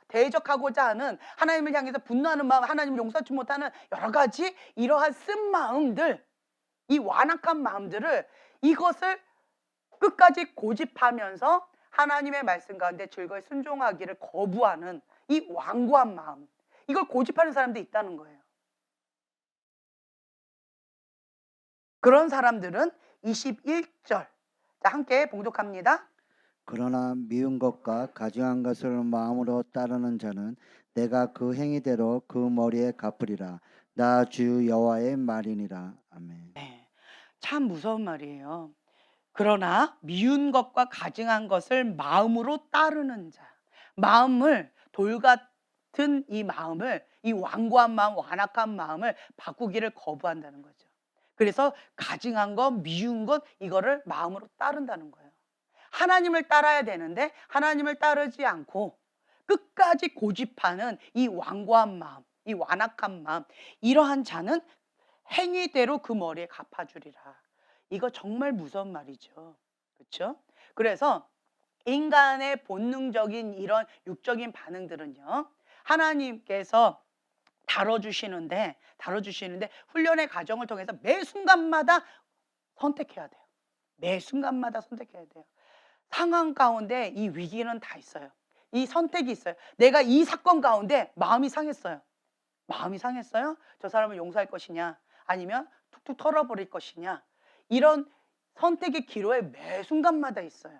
대적하고자 하는, 하나님을 향해서 분노하는 마음, 하나님을 용서하지 못하는 여러 가지 이러한 쓴 마음들, 이 완악한 마음들을, 이것을 끝까지 고집하면서 하나님의 말씀 가운데 즐거이 순종하기를 거부하는 이 완고한 마음, 이걸 고집하는 사람도 있다는 거예요. 그런 사람들은 21절, 자, 함께 봉독합니다. 그러나 미운 것과 가증한 것을 마음으로 따르는 자는 내가 그 행위대로 그 머리에 갚으리라. 나 주 여호와의 말이니라. 아멘. 네, 참 무서운 말이에요. 그러나 미운 것과 가증한 것을 마음으로 따르는 자, 마음을 돌 같은 이 마음을, 이 완고한 마음, 완악한 마음을 바꾸기를 거부한다는 거죠. 그래서 가증한 것, 미운 것, 이거를 마음으로 따른다는 거예요. 하나님을 따라야 되는데 하나님을 따르지 않고 끝까지 고집하는 이 완고한 마음, 이 완악한 마음, 이러한 자는 행위대로 그 머리에 갚아주리라. 이거 정말 무서운 말이죠. 그렇죠? 그래서 인간의 본능적인 이런 육적인 반응들은요, 하나님께서 다뤄주시는데 훈련의 과정을 통해서 매 순간마다 선택해야 돼요. 매 순간마다 선택해야 돼요. 상황 가운데 이 위기는 다 있어요. 이 선택이 있어요. 내가 이 사건 가운데 마음이 상했어요. 마음이 상했어요? 저 사람을 용서할 것이냐, 아니면 툭툭 털어버릴 것이냐, 이런 선택의 기로에 매 순간마다 있어요.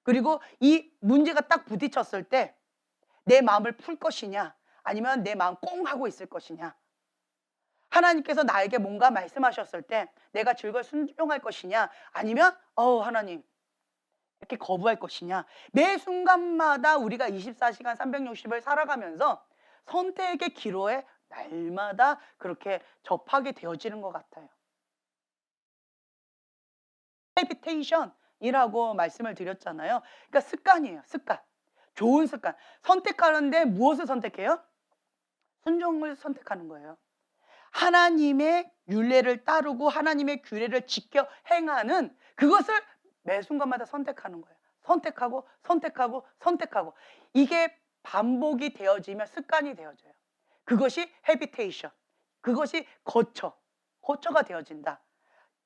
그리고 이 문제가 딱 부딪혔을 때 내 마음을 풀 것이냐, 아니면 내 마음 꽁 하고 있을 것이냐, 하나님께서 나에게 뭔가 말씀하셨을 때 내가 즐거이 순종할 것이냐, 아니면 하나님 이렇게 거부할 것이냐. 매 순간마다 우리가 24시간 360을 살아가면서 선택의 기로에 날마다 그렇게 접하게 되어지는 것 같아요. 헤비테이션이라고 말씀을 드렸잖아요. 그러니까 습관이에요. 습관. 좋은 습관. 선택하는데 무엇을 선택해요? 순종을 선택하는 거예요. 하나님의 율례를 따르고 하나님의 규례를 지켜 행하는 그것을 매 순간마다 선택하는 거예요. 선택하고. 이게 반복이 되어지면 습관이 되어져요. 그것이 헤비테이션. 그것이 거처가 되어진다.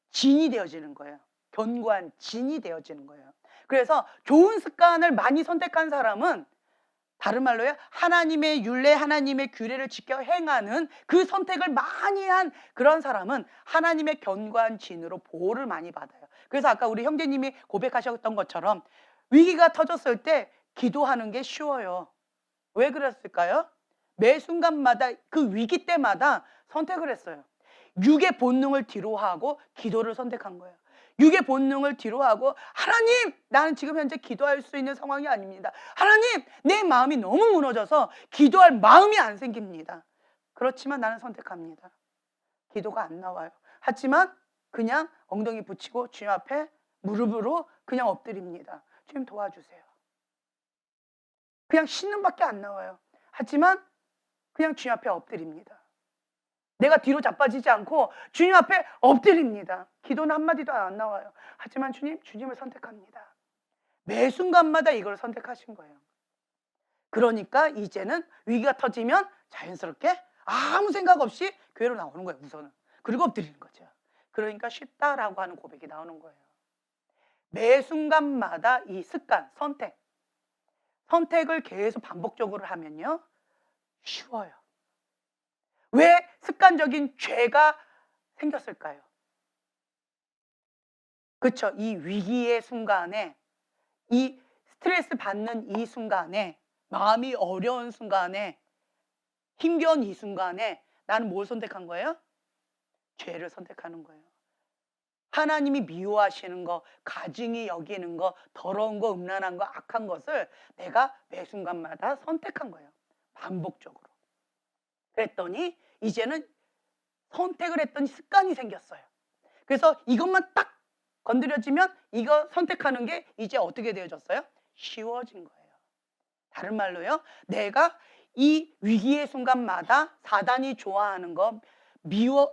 진이 되어지는 거예요. 견고한 진이 되어지는 거예요. 그래서 좋은 습관을 많이 선택한 사람은, 다른 말로요, 하나님의 율례, 하나님의 규례를 지켜 행하는 그 선택을 많이 한 그런 사람은 하나님의 견고한 진으로 보호를 많이 받아요. 그래서 아까 우리 형제님이 고백하셨던 것처럼 위기가 터졌을 때 기도하는 게 쉬워요. 왜 그랬을까요? 매 순간마다 그 위기 때마다 선택을 했어요. 육의 본능을 뒤로하고 기도를 선택한 거예요. 육의 본능을 뒤로하고, 하나님, 나는 지금 현재 기도할 수 있는 상황이 아닙니다. 하나님, 내 마음이 너무 무너져서 기도할 마음이 안 생깁니다. 그렇지만 나는 선택합니다. 기도가 안 나와요. 하지만 그냥 엉덩이 붙이고 주님 앞에 무릎으로 그냥 엎드립니다. 주님 도와주세요. 그냥 신음밖에 안 나와요. 하지만 그냥 주님 앞에 엎드립니다. 내가 뒤로 자빠지지 않고 주님 앞에 엎드립니다. 기도는 한마디도 안 나와요. 하지만 주님을 선택합니다. 매 순간마다 이걸 선택하신 거예요. 그러니까 이제는 위기가 터지면 자연스럽게 아무 생각 없이 교회로 나오는 거예요, 우선은. 그리고 엎드리는 거죠. 그러니까 쉽다라고 하는 고백이 나오는 거예요. 매 순간마다 이 습관, 선택을 계속 반복적으로 하면요, 쉬워요. 왜 습관적인 죄가 생겼을까요? 그렇죠. 이 위기의 순간에, 이 스트레스 받는 이 순간에, 마음이 어려운 순간에, 힘겨운 이 순간에 나는 뭘 선택한 거예요? 죄를 선택하는 거예요. 하나님이 미워하시는 거, 가증히 여기는 거, 더러운 거, 음란한 거, 악한 것을 내가 매 순간마다 선택한 거예요. 반복적으로. 그랬더니 이제는 선택을 했더니 습관이 생겼어요. 그래서 이것만 딱 건드려지면 이거 선택하는 게 이제 어떻게 되어졌어요? 쉬워진 거예요. 다른 말로요, 내가 이 위기의 순간마다 사단이 좋아하는 거,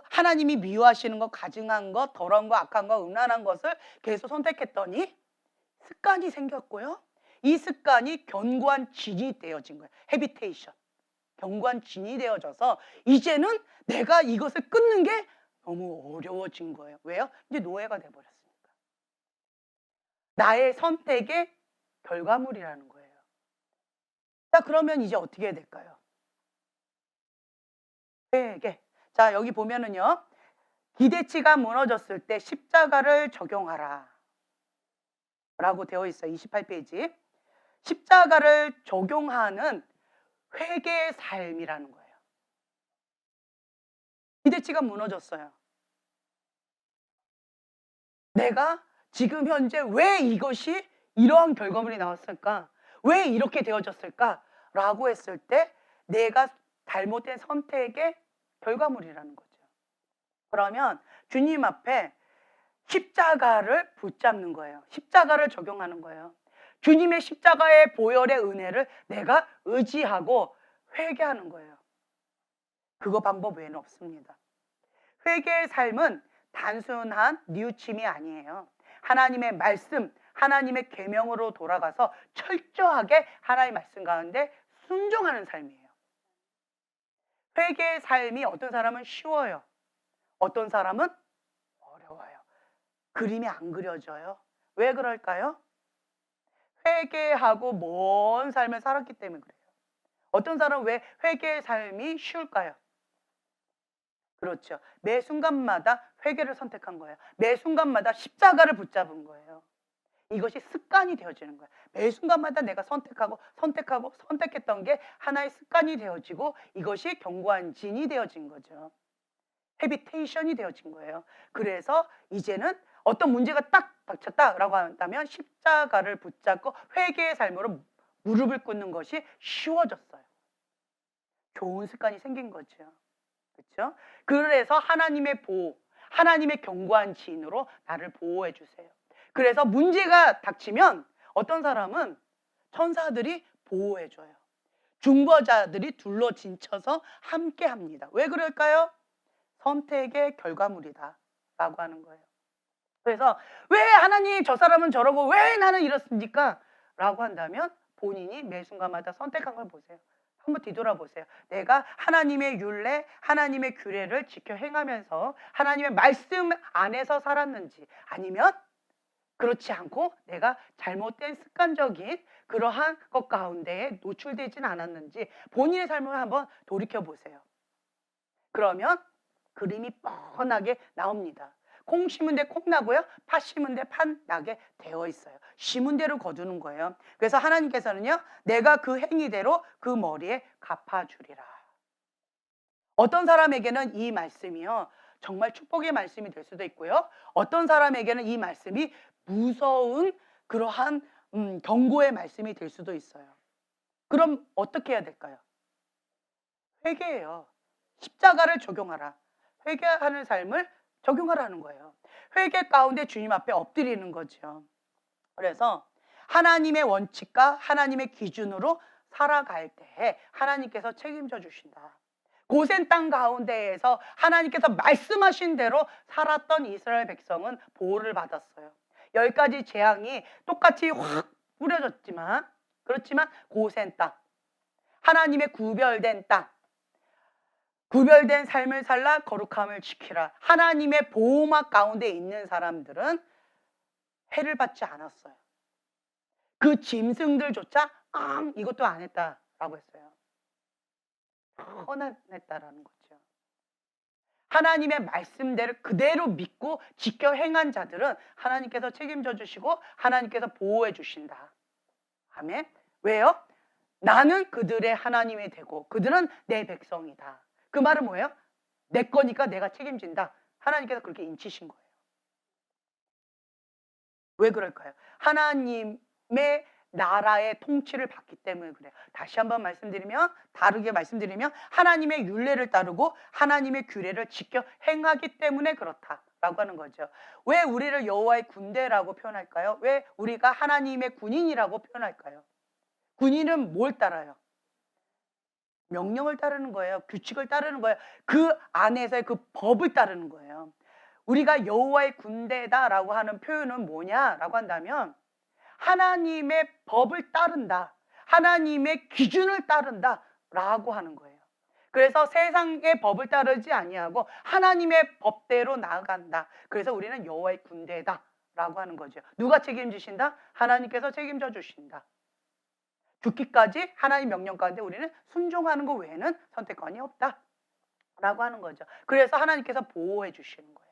하나님이 미워하시는 거, 가증한 거, 더러운 거, 악한 거, 음란한 것을 계속 선택했더니 습관이 생겼고요. 이 습관이 견고한 진이 되어진 거예요. 헤비테이션. 견고한 진이 되어져서 이제는 내가 이것을 끊는 게 너무 어려워진 거예요. 왜요? 이제 노예가 돼버렸으니까. 나의 선택의 결과물이라는 거예요. 자, 그러면 이제 어떻게 해야 될까요? 회개. 자, 여기 보면은요, 기대치가 무너졌을 때 십자가를 적용하라 라고 되어 있어요. 28페이지. 십자가를 적용하는 회개의 삶이라는 거예요. 기대치가 무너졌어요. 내가 지금 현재 왜 이것이 이러한 결과물이 나왔을까? 왜 이렇게 되어졌을까? 라고 했을 때 내가 잘못된 선택의 결과물이라는 거죠. 그러면 주님 앞에 십자가를 붙잡는 거예요. 십자가를 적용하는 거예요. 주님의 십자가의 보혈의 은혜를 내가 의지하고 회개하는 거예요. 그거 방법 외에는 없습니다. 회개의 삶은 단순한 뉘우침이 아니에요. 하나님의 말씀, 하나님의 계명으로 돌아가서 철저하게 하나님의 말씀 가운데 순종하는 삶이에요. 회개의 삶이 어떤 사람은 쉬워요. 어떤 사람은 어려워요. 그림이 안 그려져요. 왜 그럴까요? 회개하고 먼 삶을 살았기 때문에 그래요. 어떤 사람은 왜 회개의 삶이 쉬울까요? 그렇죠. 매 순간마다 회개를 선택한 거예요. 매 순간마다 십자가를 붙잡은 거예요. 이것이 습관이 되어지는 거예요. 매 순간마다 내가 선택했던 게 하나의 습관이 되어지고 이것이 견고한 진이 되어진 거죠. 헤비테이션이 되어진 거예요. 그래서 이제는 어떤 문제가 딱 닥쳤다라고 한다면 십자가를 붙잡고 회개의 삶으로 무릎을 꿇는 것이 쉬워졌어요. 좋은 습관이 생긴 거죠. 그렇죠? 그래서 하나님의 보호, 하나님의 견고한 지인으로 나를 보호해 주세요. 그래서 문제가 닥치면 어떤 사람은 천사들이 보호해 줘요. 중보자들이 둘러진쳐서 함께 합니다. 왜 그럴까요? 선택의 결과물이다 라고 하는 거예요. 그래서 왜 하나님 저 사람은 저러고 왜 나는 이렇습니까? 라고 한다면 본인이 매 순간마다 선택한 걸 보세요. 한번 뒤돌아보세요. 내가 하나님의 율례, 하나님의 규례를 지켜 행하면서 하나님의 말씀 안에서 살았는지 아니면 그렇지 않고 내가 잘못된 습관적인 그러한 것 가운데에 노출되진 않았는지 본인의 삶을 한번 돌이켜보세요. 그러면 그림이 뻔하게 나옵니다. 콩 심은 데 콩 나고요. 팥 심은 데 팥 나게 되어 있어요. 심은 대로 거두는 거예요. 그래서 하나님께서는요. 내가 그 행위대로 그 머리에 갚아주리라. 어떤 사람에게는 이 말씀이요. 정말 축복의 말씀이 될 수도 있고요. 어떤 사람에게는 이 말씀이 무서운 그러한 경고의 말씀이 될 수도 있어요. 그럼 어떻게 해야 될까요? 회개해요. 십자가를 적용하라. 회개하는 삶을 적용하라는 거예요. 회개 가운데 주님 앞에 엎드리는 거죠. 그래서 하나님의 원칙과 하나님의 기준으로 살아갈 때 하나님께서 책임져 주신다. 고센 땅 가운데에서 하나님께서 말씀하신 대로 살았던 이스라엘 백성은 보호를 받았어요. 10가지 재앙이 똑같이 확 뿌려졌지만 그렇지만 고센 땅, 하나님의 구별된 땅, 구별된 삶을 살라 거룩함을 지키라. 하나님의 보호막 가운데 있는 사람들은 해를 받지 않았어요. 그 짐승들조차 이것도 안 했다라고 했어요. 편안했다라는 거죠. 하나님의 말씀대로 그대로 믿고 지켜 행한 자들은 하나님께서 책임져 주시고 하나님께서 보호해 주신다. 아멘. 왜요? 나는 그들의 하나님이 되고 그들은 내 백성이다. 그 말은 뭐예요? 내 거니까 내가 책임진다. 하나님께서 그렇게 인치신 거예요. 왜 그럴까요? 하나님의 나라의 통치를 받기 때문에 그래요. 다시 한번 다르게 말씀드리면 하나님의 율례를 따르고 하나님의 규례를 지켜 행하기 때문에 그렇다라고 하는 거죠. 왜 우리를 여호와의 군대라고 표현할까요? 왜 우리가 하나님의 군인이라고 표현할까요? 군인은 뭘 따라요? 명령을 따르는 거예요. 규칙을 따르는 거예요. 그 안에서의 그 법을 따르는 거예요. 우리가 여호와의 군대다라고 하는 표현은 뭐냐라고 한다면 하나님의 법을 따른다. 하나님의 기준을 따른다라고 하는 거예요. 그래서 세상의 법을 따르지 아니하고 하나님의 법대로 나아간다. 그래서 우리는 여호와의 군대다라고 하는 거죠. 누가 책임지신다? 하나님께서 책임져 주신다. 죽기까지 하나님 명령 가운데 우리는 순종하는 것 외에는 선택권이 없다라고 하는 거죠. 그래서 하나님께서 보호해 주시는 거예요.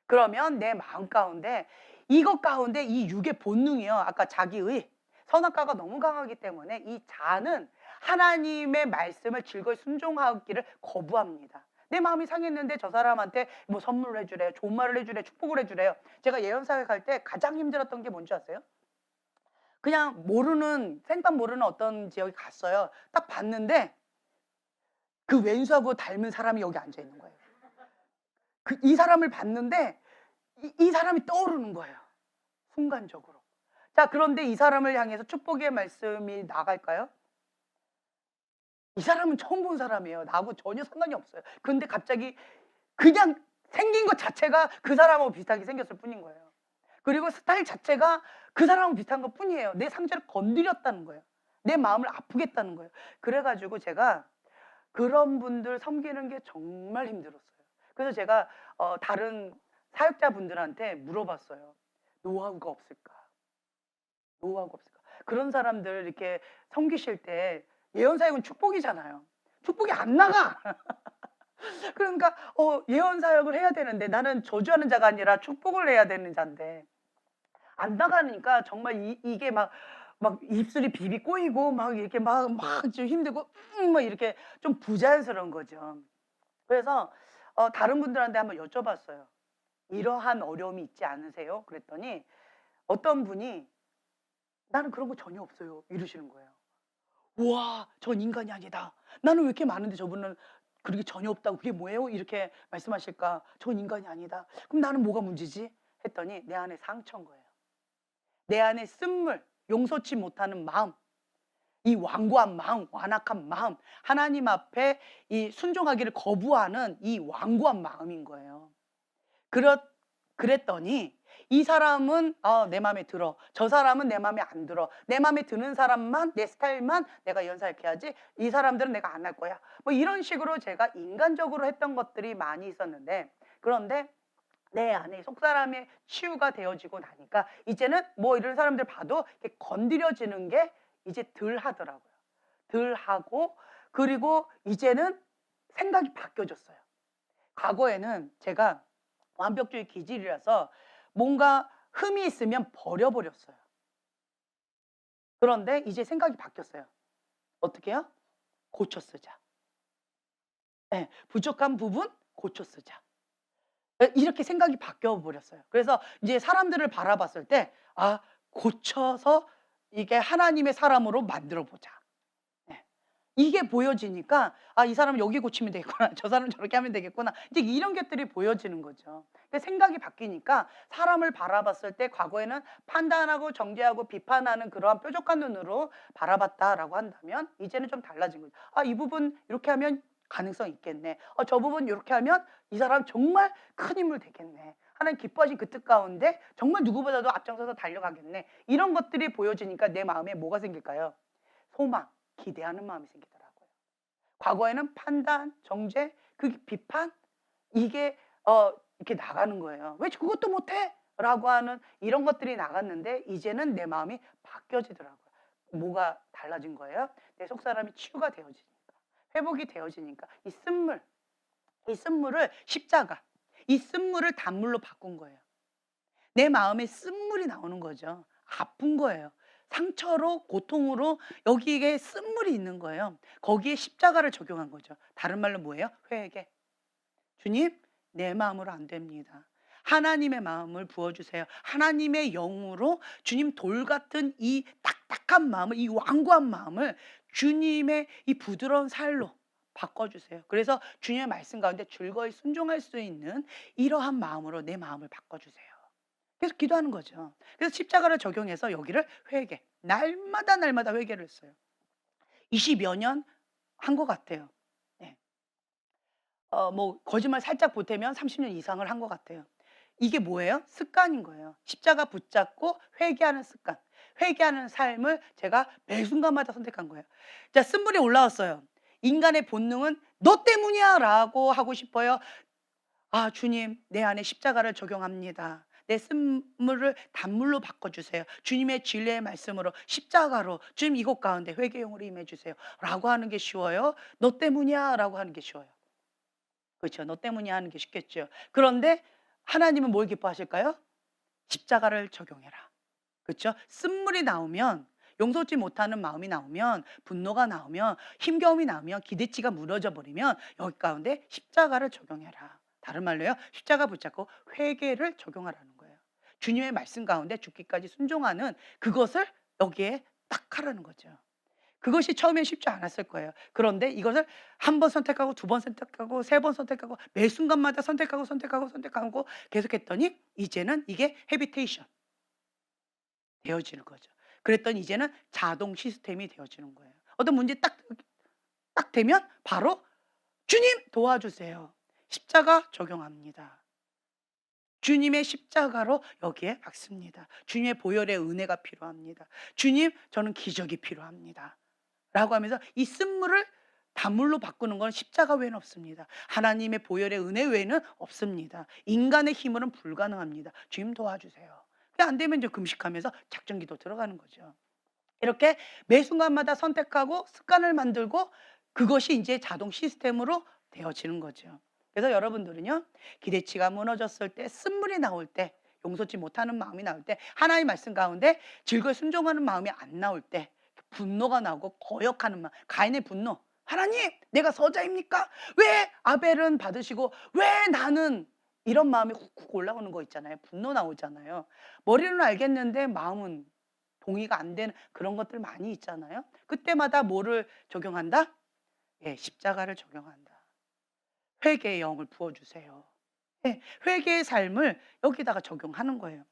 그러면 내 마음 가운데 이것 가운데 이 육의 본능이요. 아까 자기의 선악과가 너무 강하기 때문에 이 자는 하나님의 말씀을 즐거이 순종하기를 거부합니다. 내 마음이 상했는데 저 사람한테 뭐 선물을 해주래요. 좋은 말을 해주래요. 축복을 해주래요. 제가 예언사회 갈 때 가장 힘들었던 게 뭔지 아세요? 그냥 생판 모르는 어떤 지역에 갔어요. 딱 봤는데 그 왼수하고 닮은 사람이 여기 앉아 있는 거예요. 이 사람을 봤는데 이 사람이 떠오르는 거예요. 순간적으로. 자, 그런데 이 사람을 향해서 축복의 말씀이 나갈까요? 이 사람은 처음 본 사람이에요. 나하고 전혀 상관이 없어요. 그런데 갑자기 그냥 생긴 것 자체가 그 사람하고 비슷하게 생겼을 뿐인 거예요. 그리고 스타일 자체가 그 사람하고 비슷한 것뿐이에요. 내 상처를 건드렸다는 거예요. 내 마음을 아프게 했다는 거예요. 그래 가지고 제가 그런 분들 섬기는 게 정말 힘들었어요. 그래서 제가 다른 사역자분들한테 물어봤어요. 노하우가 없을까? 노하우가 없을까? 그런 사람들 이렇게 섬기실 때 예언 사역은 축복이잖아요. 축복이 안 나가. 그러니까 예언 사역을 해야 되는데 나는 저주하는 자가 아니라 축복을 해야 되는 자인데 안 나가니까 정말 이게 막 입술이 비비 꼬이고 막 이렇게 막 좀 힘들고 막 이렇게 좀 부자연스러운 거죠. 그래서 다른 분들한테 한번 여쭤봤어요. "이러한 어려움이 있지 않으세요?" 그랬더니 어떤 분이 "나는 그런 거 전혀 없어요." 이러시는 거예요. 우와, 전 인간이 아니다. 나는 왜 이렇게 많은데 저분은 그렇게 전혀 없다고 "그게 뭐예요?" 이렇게 말씀하실까? "전 인간이 아니다." 그럼 나는 뭐가 문제지? 했더니 내 안에 상처인 거예요. 내 안에 쓴물, 용서치 못하는 마음, 이 완고한 마음, 완악한 마음, 하나님 앞에 이 순종하기를 거부하는 이 완고한 마음인 거예요. 그렇 그랬더니 이 사람은 내 맘에 들어. 저 사람은 내 맘에 안 들어. 내 맘에 드는 사람만 내 스타일만 내가 연사역해야지. 이 사람들은 내가 안 할 거야. 뭐 이런 식으로 제가 인간적으로 했던 것들이 많이 있었는데 그런데 내 안에 속사람의 치유가 되어지고 나니까 이제는 뭐 이런 사람들 봐도 이렇게 건드려지는 게 이제 덜 하더라고요. 덜 하고 그리고 이제는 생각이 바뀌어졌어요. 과거에는 제가 완벽주의 기질이라서 뭔가 흠이 있으면 버려버렸어요. 그런데 이제 생각이 바뀌었어요. 어떻게 해요? 고쳐 쓰자. 예. 부족한 부분 고쳐 쓰자. 예, 이렇게 생각이 바뀌어 버렸어요. 그래서 이제 사람들을 바라봤을 때 '아 고쳐서 이게 하나님의 사람으로 만들어 보자.' 예. 이게 보여지니까 '아 이 사람은 여기 고치면 되겠구나. 저 사람은 저렇게 하면 되겠구나.' 이제 이런 것들이 보여지는 거죠. 근데 생각이 바뀌니까 사람을 바라봤을 때 과거에는 판단하고 정죄하고 비판하는 그러한 뾰족한 눈으로 바라봤다라고 한다면 이제는 좀 달라진 거죠. '아 이 부분 이렇게 하면 가능성이 있겠네. 저 부분 요렇게 하면 이 사람 정말 큰 인물 되겠네. 하나님 기뻐하신 그 뜻 가운데 정말 누구보다도 앞장서서 달려가겠네.' 이런 것들이 보여지니까 내 마음에 뭐가 생길까요? 소망, 기대하는 마음이 생기더라고요. 과거에는 판단, 정죄, 그 비판 이게 이렇게 나가는 거예요. '왜 그것도 못해?' 라고 하는 이런 것들이 나갔는데 이제는 내 마음이 바뀌어지더라고요. 뭐가 달라진 거예요? 내 속사람이 치유가 되어지니까, 회복이 되어지니까 이 쓴물을 십자가, 이 쓴물을 단물로 바꾼 거예요. 내 마음에 쓴물이 나오는 거죠. 아픈 거예요. 상처로 고통으로 여기에 쓴물이 있는 거예요. 거기에 십자가를 적용한 거죠. 다른 말로 뭐예요? 회개. 주님, 내 마음으로 안 됩니다. 하나님의 마음을 부어 주세요. 하나님의 영으로 주님 돌 같은 이 딱딱한 마음을 이 완고한 마음을 주님의 이 부드러운 살로 바꿔 주세요. 그래서 주님의 말씀 가운데 즐거이 순종할 수 있는 이러한 마음으로 내 마음을 바꿔 주세요. 계속 기도하는 거죠. 그래서 십자가를 적용해서 여기를 회개. 날마다 날마다 회개를 했어요. 20여 년 한 것 같아요. 네. 뭐 거짓말 살짝 보태면 30년 이상을 한 것 같아요. 이게 뭐예요? 습관인 거예요. 십자가 붙잡고 회개하는 습관. 회개하는 삶을 제가 매 순간마다 선택한 거예요. 자, 쓴물이 올라왔어요. 인간의 본능은 "너 때문이야."라고 하고 싶어요. "아 주님 내 안에 십자가를 적용합니다. 내 쓴물을 단물로 바꿔 주세요. 주님의 진리의 말씀으로 십자가로 주님 이곳 가운데 회개용으로 임해 주세요."라고 하는 게 쉬워요? "너 때문이야."라고 하는 게 쉬워요. 그렇죠. "너 때문이야." 하는 게 쉽겠죠. 그런데 하나님은 뭘 기뻐하실까요? 십자가를 적용해라. 그렇죠? 쓴물이 나오면 용서지 못하는 마음이 나오면 분노가 나오면 힘겨움이 나오면 기대치가 무너져 버리면 여기 가운데 십자가를 적용해라. 다른 말로요. 십자가 붙잡고 회개를 적용하라는 거예요. 주님의 말씀 가운데 죽기까지 순종하는 그것을 여기에 딱 하라는 거죠. 그것이 처음엔 쉽지 않았을 거예요. 그런데 이것을 한 번 선택하고 두 번 선택하고 세 번 선택하고 매 순간마다 선택하고, 선택하고, 선택하고 계속했더니 이제는 이게 헤비테이션 되어지는 거죠. 그랬더니 이제는 자동 시스템이 되어지는 거예요. 어떤 문제 딱 되면 바로 "주님 도와주세요. 십자가 적용합니다." 주님의 십자가로 여기에 박습니다. 주님의 보혈의 은혜가 필요합니다. 주님, 저는 기적이 필요합니다. 라고 하면서 이 쓴물을 단물로 바꾸는 건 십자가 외에는 없습니다. 하나님의 보혈의 은혜 외에는 없습니다. 인간의 힘으로는 불가능합니다. 주님 도와주세요. 그게 안 되면 이제 금식하면서 작전기도 들어가는 거죠. 이렇게 매 순간마다 선택하고 습관을 만들고 그것이 이제 자동 시스템으로 되어지는 거죠. 그래서 여러분들은요, 기대치가 무너졌을 때, 쓴물이 나올 때, 용서치 못하는 마음이 나올 때, 하나님의 말씀 가운데 즐거이 순종하는 마음이 안 나올 때, 분노가 나오고 거역하는 마음, 가인의 분노. 하나님, 내가 서자입니까? 왜 아벨은 받으시고 왜 나는, 이런 마음이 훅훅 올라오는 거 있잖아요. 분노 나오잖아요. 머리로는 알겠는데 마음은 동의가 안 되는 그런 것들 많이 있잖아요. 그때마다 뭐를 적용한다? 예, 십자가를 적용한다. 회개의 영을 부어주세요. 예, 회개의 삶을 여기다가 적용하는 거예요.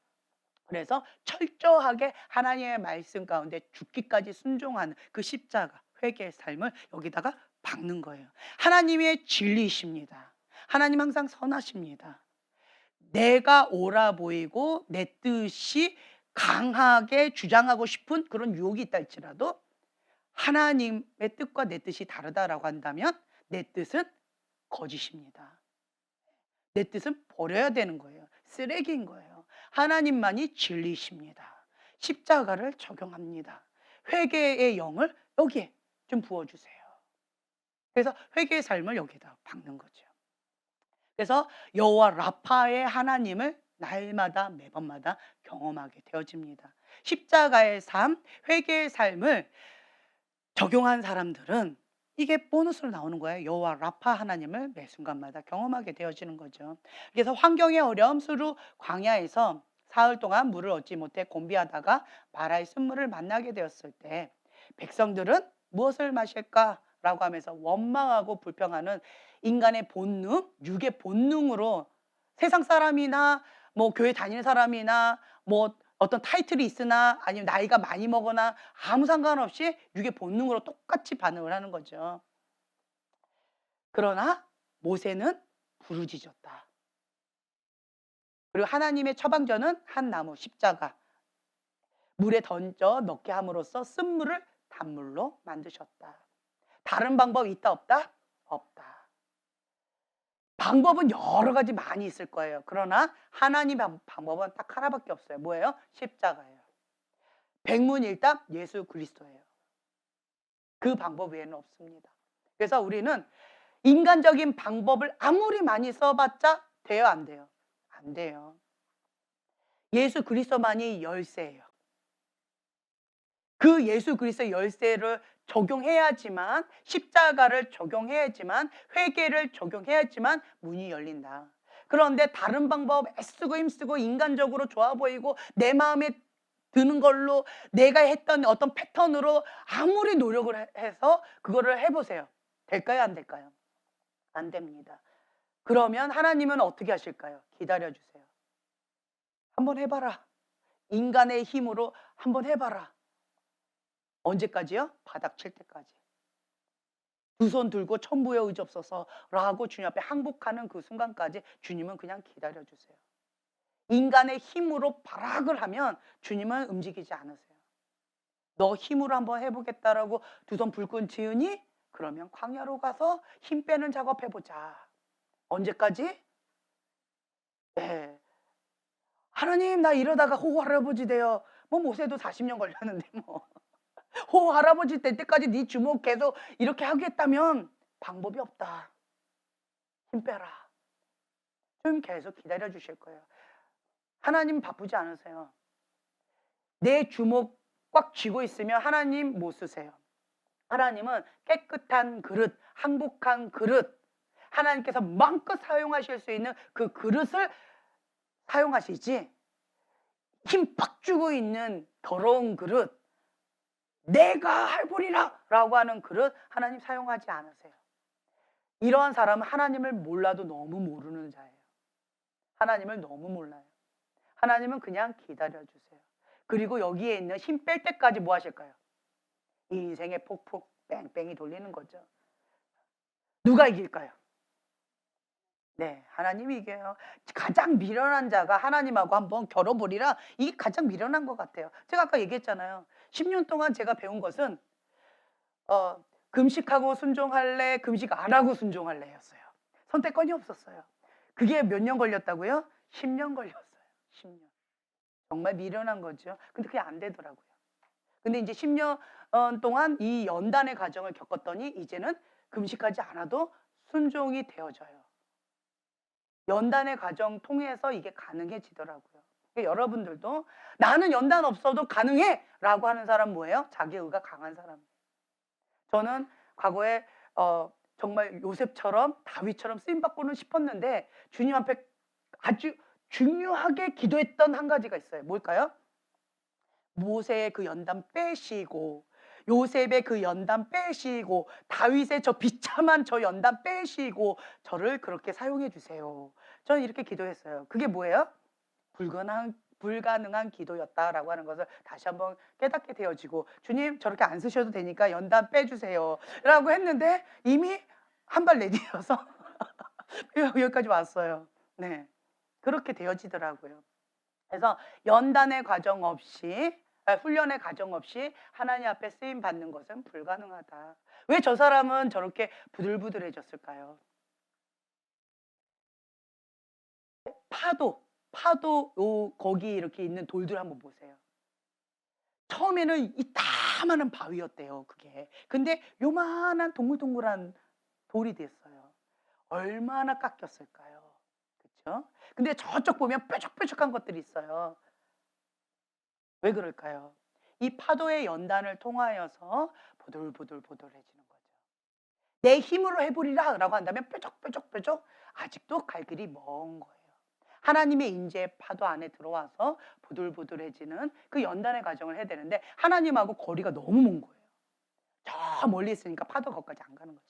그래서 철저하게 하나님의 말씀 가운데 죽기까지 순종하는 그 십자가, 회개의 삶을 여기다가 박는 거예요. 하나님의 진리이십니다. 하나님 항상 선하십니다. 내가 옳아 보이고 내 뜻이 강하게 주장하고 싶은 그런 유혹이 있다 할지라도 하나님의 뜻과 내 뜻이 다르다라고 한다면 내 뜻은 거짓입니다. 내 뜻은 버려야 되는 거예요. 쓰레기인 거예요. 하나님만이 진리이십니다. 십자가를 적용합니다. 회개의 영을 여기에 좀 부어주세요. 그래서 회개의 삶을 여기다 박는 거죠. 그래서 여호와 라파의 하나님을 날마다 매번마다 경험하게 되어집니다. 십자가의 삶, 회개의 삶을 적용한 사람들은 이게 보너스로 나오는 거예요. 여호와 라파 하나님을 매 순간마다 경험하게 되어지는 거죠. 그래서 환경의 어려움, 수루 광야에서 사흘 동안 물을 얻지 못해 곤비하다가 마라의 쓴물을 만나게 되었을 때 백성들은 무엇을 마실까라고 하면서 원망하고 불평하는 인간의 본능, 육의 본능으로 세상 사람이나 뭐 교회 다니는 사람이나 뭐 어떤 타이틀이 있으나 아니면 나이가 많이 먹거나 아무 상관없이 육의 본능으로 똑같이 반응을 하는 거죠. 그러나 모세는 부르짖었다. 그리고 하나님의 처방전은 한 나무 십자가 물에 던져 넣게 함으로써 쓴물을 단물로 만드셨다. 다른 방법이 있다 없다? 없다. 방법은 여러 가지 많이 있을 거예요. 그러나 하나님의 방법은 딱 하나밖에 없어요. 뭐예요? 십자가예요. 백문일답 예수 그리스도예요. 그 방법 외에는 없습니다. 그래서 우리는 인간적인 방법을 아무리 많이 써봤자 돼요, 안 돼요? 안 돼요. 예수 그리스도만이 열쇠예요. 그 예수 그리스도의 열쇠를 적용해야지만, 십자가를 적용해야지만, 회개를 적용해야지만 문이 열린다. 그런데 다른 방법 애쓰고 힘쓰고 인간적으로 좋아 보이고 내 마음에 드는 걸로 내가 했던 어떤 패턴으로 아무리 노력을 해서 그거를 해보세요. 될까요? 안 될까요? 안 됩니다. 그러면 하나님은 어떻게 하실까요? 기다려주세요. 한번 해봐라. 인간의 힘으로 한번 해봐라. 언제까지요? 바닥 칠 때까지. 두 손 들고 천부여 의지없소서라고 주님 앞에 항복하는 그 순간까지 주님은 그냥 기다려주세요. 인간의 힘으로 발악을 하면 주님은 움직이지 않으세요. 너 힘으로 한번 해보겠다라고 두 손 불끈 지으니 그러면 광야로 가서 힘 빼는 작업해보자. 언제까지? 네. 하나님 나 이러다가 호호 할아버지 돼요. 뭐 모세도 40년 걸렸는데 뭐. 호호 할아버지 될 때까지 네 주먹 계속 이렇게 하겠다면 방법이 없다. 힘 빼라. 좀 계속 기다려 주실 거예요. 하나님 바쁘지 않으세요. 내 주먹 꽉 쥐고 있으면 하나님 못 쓰세요. 하나님은 깨끗한 그릇, 항복한 그릇, 하나님께서 마음껏 사용하실 수 있는 그 그릇을 사용하시지, 힘 팍 주고 있는 더러운 그릇, 내가 해보리라 라고 하는 그릇 하나님 사용하지 않으세요. 이러한 사람은 하나님을 몰라도 너무 모르는 자예요. 하나님을 너무 몰라요. 하나님은 그냥 기다려주세요. 그리고 여기에 있는 힘 뺄 때까지 뭐 하실까요? 인생의 폭풍 뺑뺑이 돌리는 거죠. 누가 이길까요? 네. 하나님이 이겨요. 가장 미련한 자가 하나님하고 한번 겨뤄보리라. 이게 가장 미련한 것 같아요. 제가 아까 얘기했잖아요. 10년 동안 제가 배운 것은 금식하고 순종할래, 금식 안 하고 순종할래였어요. 선택권이 없었어요. 그게 몇 년 걸렸다고요? 10년 걸렸어요. 10년. 정말 미련한 거죠. 근데 그게 안 되더라고요. 근데 이제 10년 동안 이 연단의 과정을 겪었더니 이제는 금식하지 않아도 순종이 되어져요. 연단의 과정 통해서 이게 가능해지더라고요. 그러니까 여러분들도 나는 연단 없어도 가능해라고 하는 사람 뭐예요? 자기의가 강한 사람. 저는 과거에 정말 요셉처럼 다윗처럼 쓰임 받고는 싶었는데 주님 앞에 아주 중요하게 기도했던 한 가지가 있어요. 뭘까요? 모세의 그 연단 빼시고 요셉의 그 연단 빼시고 다윗의 저 비참한 저 연단 빼시고 저를 그렇게 사용해 주세요. 저는 이렇게 기도했어요. 그게 뭐예요? 불가능한 기도였다라고 하는 것을 다시 한번 깨닫게 되어지고 주님 저렇게 안 쓰셔도 되니까 연단 빼주세요 라고 했는데 이미 한 발 내디뎌서 여기까지 왔어요. 네, 그렇게 되어지더라고요. 그래서 연단의 과정 없이 훈련의 과정 없이 하나님 앞에 쓰임 받는 것은 불가능하다. 왜 저 사람은 저렇게 부들부들해졌을까요? 파도 거기 이렇게 있는 돌들 한번 보세요. 처음에는 이따만한 바위였대요, 그게. 근데 요만한 동글동글한 돌이 됐어요. 얼마나 깎였을까요? 그쵸? 근데 저쪽 보면 뾰족뾰족한 것들이 있어요. 왜 그럴까요? 이 파도의 연단을 통하여서 보들보들보들해지는 거죠. 내 힘으로 해보리라라고 한다면 뾰족뾰족뾰족 아직도 갈 길이 먼 거예요. 하나님의 인재 파도 안에 들어와서 보들보들해지는 그 연단의 과정을 해야 되는데 하나님하고 거리가 너무 먼 거예요. 저 멀리 있으니까 파도가 거기까지 안 가는 거죠.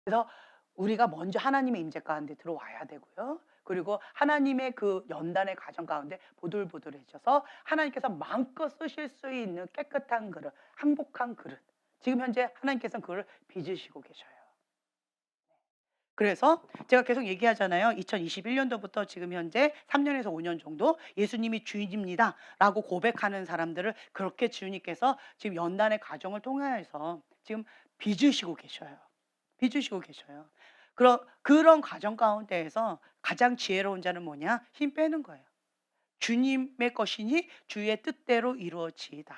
그래서 우리가 먼저 하나님의 임재 가운데 들어와야 되고요. 그리고 하나님의 그 연단의 과정 가운데 보들보들해져서 하나님께서 마음껏 쓰실 수 있는 깨끗한 그릇, 항복한 그릇. 지금 현재 하나님께서는 그걸 빚으시고 계셔요. 그래서 제가 계속 얘기하잖아요. 2021년도부터 지금 현재 3년에서 5년 정도 예수님이 주인입니다라고 고백하는 사람들을 그렇게 주님께서 지금 연단의 과정을 통해서 지금 빚으시고 계셔요. 빚으시고 계셔요. 그런 과정 가운데에서 가장 지혜로운 자는 뭐냐? 힘 빼는 거예요. 주님의 것이니 주의 뜻대로 이루어지이다.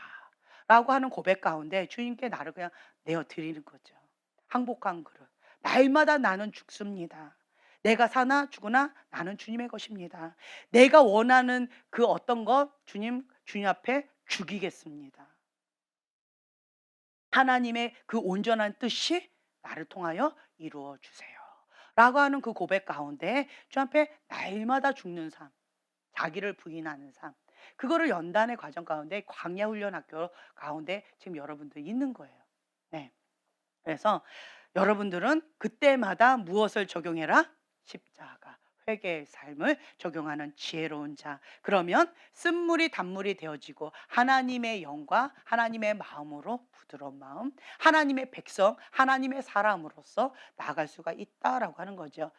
라고 하는 고백 가운데 주님께 나를 그냥 내어 드리는 거죠. 항복한 그릇. 날마다 나는 죽습니다. 내가 사나 죽으나 나는 주님의 것입니다. 내가 원하는 그 어떤 것 주님 앞에 죽이겠습니다. 하나님의 그 온전한 뜻이 나를 통하여 이루어 주세요. 라고 하는 그 고백 가운데 주 앞에 날마다 죽는 삶, 자기를 부인하는 삶, 그거를 연단의 과정 가운데 광야 훈련 학교 가운데 지금 여러분들 있는 거예요. 네. 그래서 여러분들은 그때마다 무엇을 적용해라? 십자가, 회개의 삶을 적용하는 지혜로운 자. 그러면 쓴물이 단물이 되어지고 하나님의 영과 하나님의 마음으로 부드러운 마음, 하나님의 백성, 하나님의 사람으로서 나아갈 수가 있다라고 하는 거죠.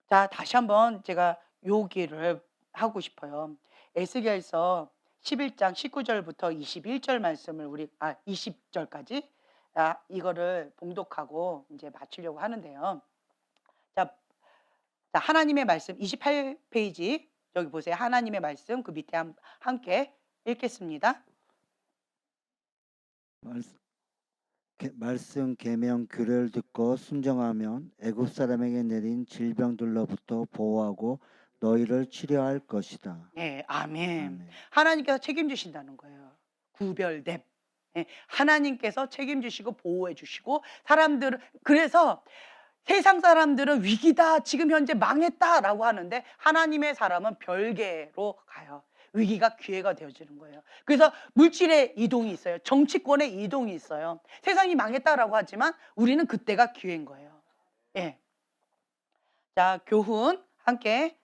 자, 다시 한번 제가 요기를 하고 싶어요. 에스겔서 11장 19절부터 21절 말씀을 20절까지 이거를 봉독하고 이제 마치려고 하는데요. 자, 하나님의 말씀 28페이지 여기 보세요. 하나님의 말씀 그 밑에 함께 읽겠습니다. 말씀 계명 규례를 듣고 순종하면 애굽 사람에게 내린 질병들로부터 보호하고 너희를 치료할 것이다. 네, 아멘. 아멘. 하나님께서 책임지신다는 거예요. 구별됨. 예, 하나님께서 책임지시고 보호해 주시고 사람들은 그래서 세상 사람들은 위기다 지금 현재 망했다라고 하는데 하나님의 사람은 별개로 가요. 위기가 기회가 되어지는 거예요. 그래서 물질의 이동이 있어요. 정치권의 이동이 있어요. 세상이 망했다라고 하지만 우리는 그때가 기회인 거예요. 예. 자, 교훈 함께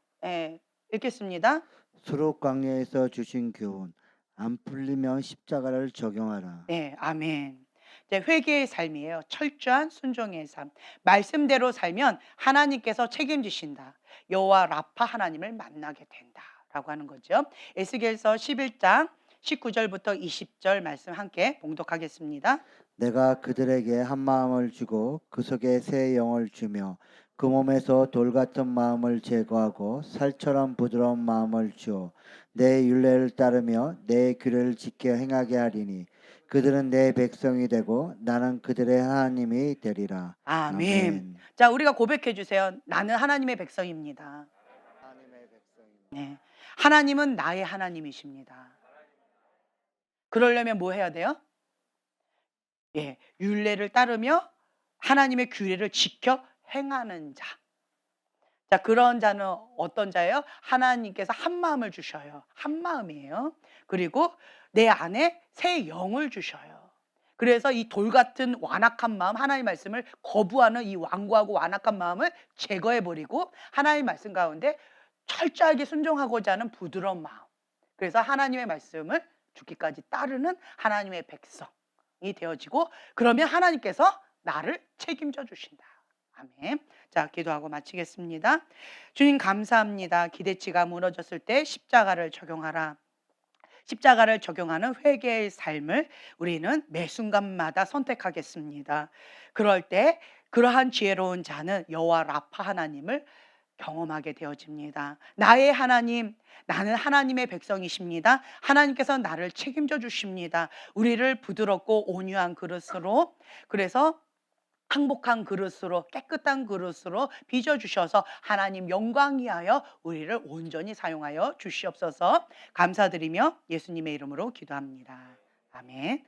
읽겠습니다. 수록 광야에서 주신 교훈 안 풀리면 십자가를 적용하라. 네, 아멘. 이제 회개의 삶이에요. 철저한 순종의 삶. 말씀대로 살면 하나님께서 책임지신다. 여호와 라파 하나님을 만나게 된다라고 하는 거죠. 에스겔서 11장 19절부터 20절 말씀 함께 봉독하겠습니다. 내가 그들에게 한 마음을 주고 그 속에 새 영을 주며 그 몸에서 돌 같은 마음을 제거하고 살처럼 부드러운 마음을 주어 내 율례를 따르며 내 규례를 지켜 행하게 하리니 그들은 내 백성이 되고 나는 그들의 하나님이 되리라. 아멘. 아멘. 자, 우리가 고백해 주세요. 나는 하나님의 백성입니다. 하나님의 백성입니다. 네. 하나님은 나의 하나님이십니다. 그러려면 뭐 해야 돼요? 예, 율례를 따르며 하나님의 규례를 지켜 행하는 자. 자, 그런 자는 어떤 자예요? 하나님께서 한 마음을 주셔요. 한 마음이에요. 그리고 내 안에 새 영을 주셔요. 그래서 이 돌 같은 완악한 마음, 하나님의 말씀을 거부하는 이 완고하고 완악한 마음을 제거해 버리고 하나님의 말씀 가운데 철저하게 순종하고자 하는 부드러운 마음. 그래서 하나님의 말씀을 죽기까지 따르는 하나님의 백성이 되어지고, 그러면 하나님께서 나를 책임져 주신다. 아멘. 자, 기도하고 마치겠습니다. 주님 감사합니다. 기대치가 무너졌을 때 십자가를 적용하라. 십자가를 적용하는 회개의 삶을 우리는 매 순간마다 선택하겠습니다. 그럴 때 그러한 지혜로운 자는 여호와 라파 하나님을 경험하게 되어집니다. 나의 하나님, 나는 하나님의 백성이십니다. 하나님께서 나를 책임져 주십니다. 우리를 부드럽고 온유한 그릇으로, 그래서 항복한 그릇으로, 깨끗한 그릇으로 빚어주셔서 하나님 영광 위하여 우리를 온전히 사용하여 주시옵소서. 감사드리며 예수님의 이름으로 기도합니다. 아멘.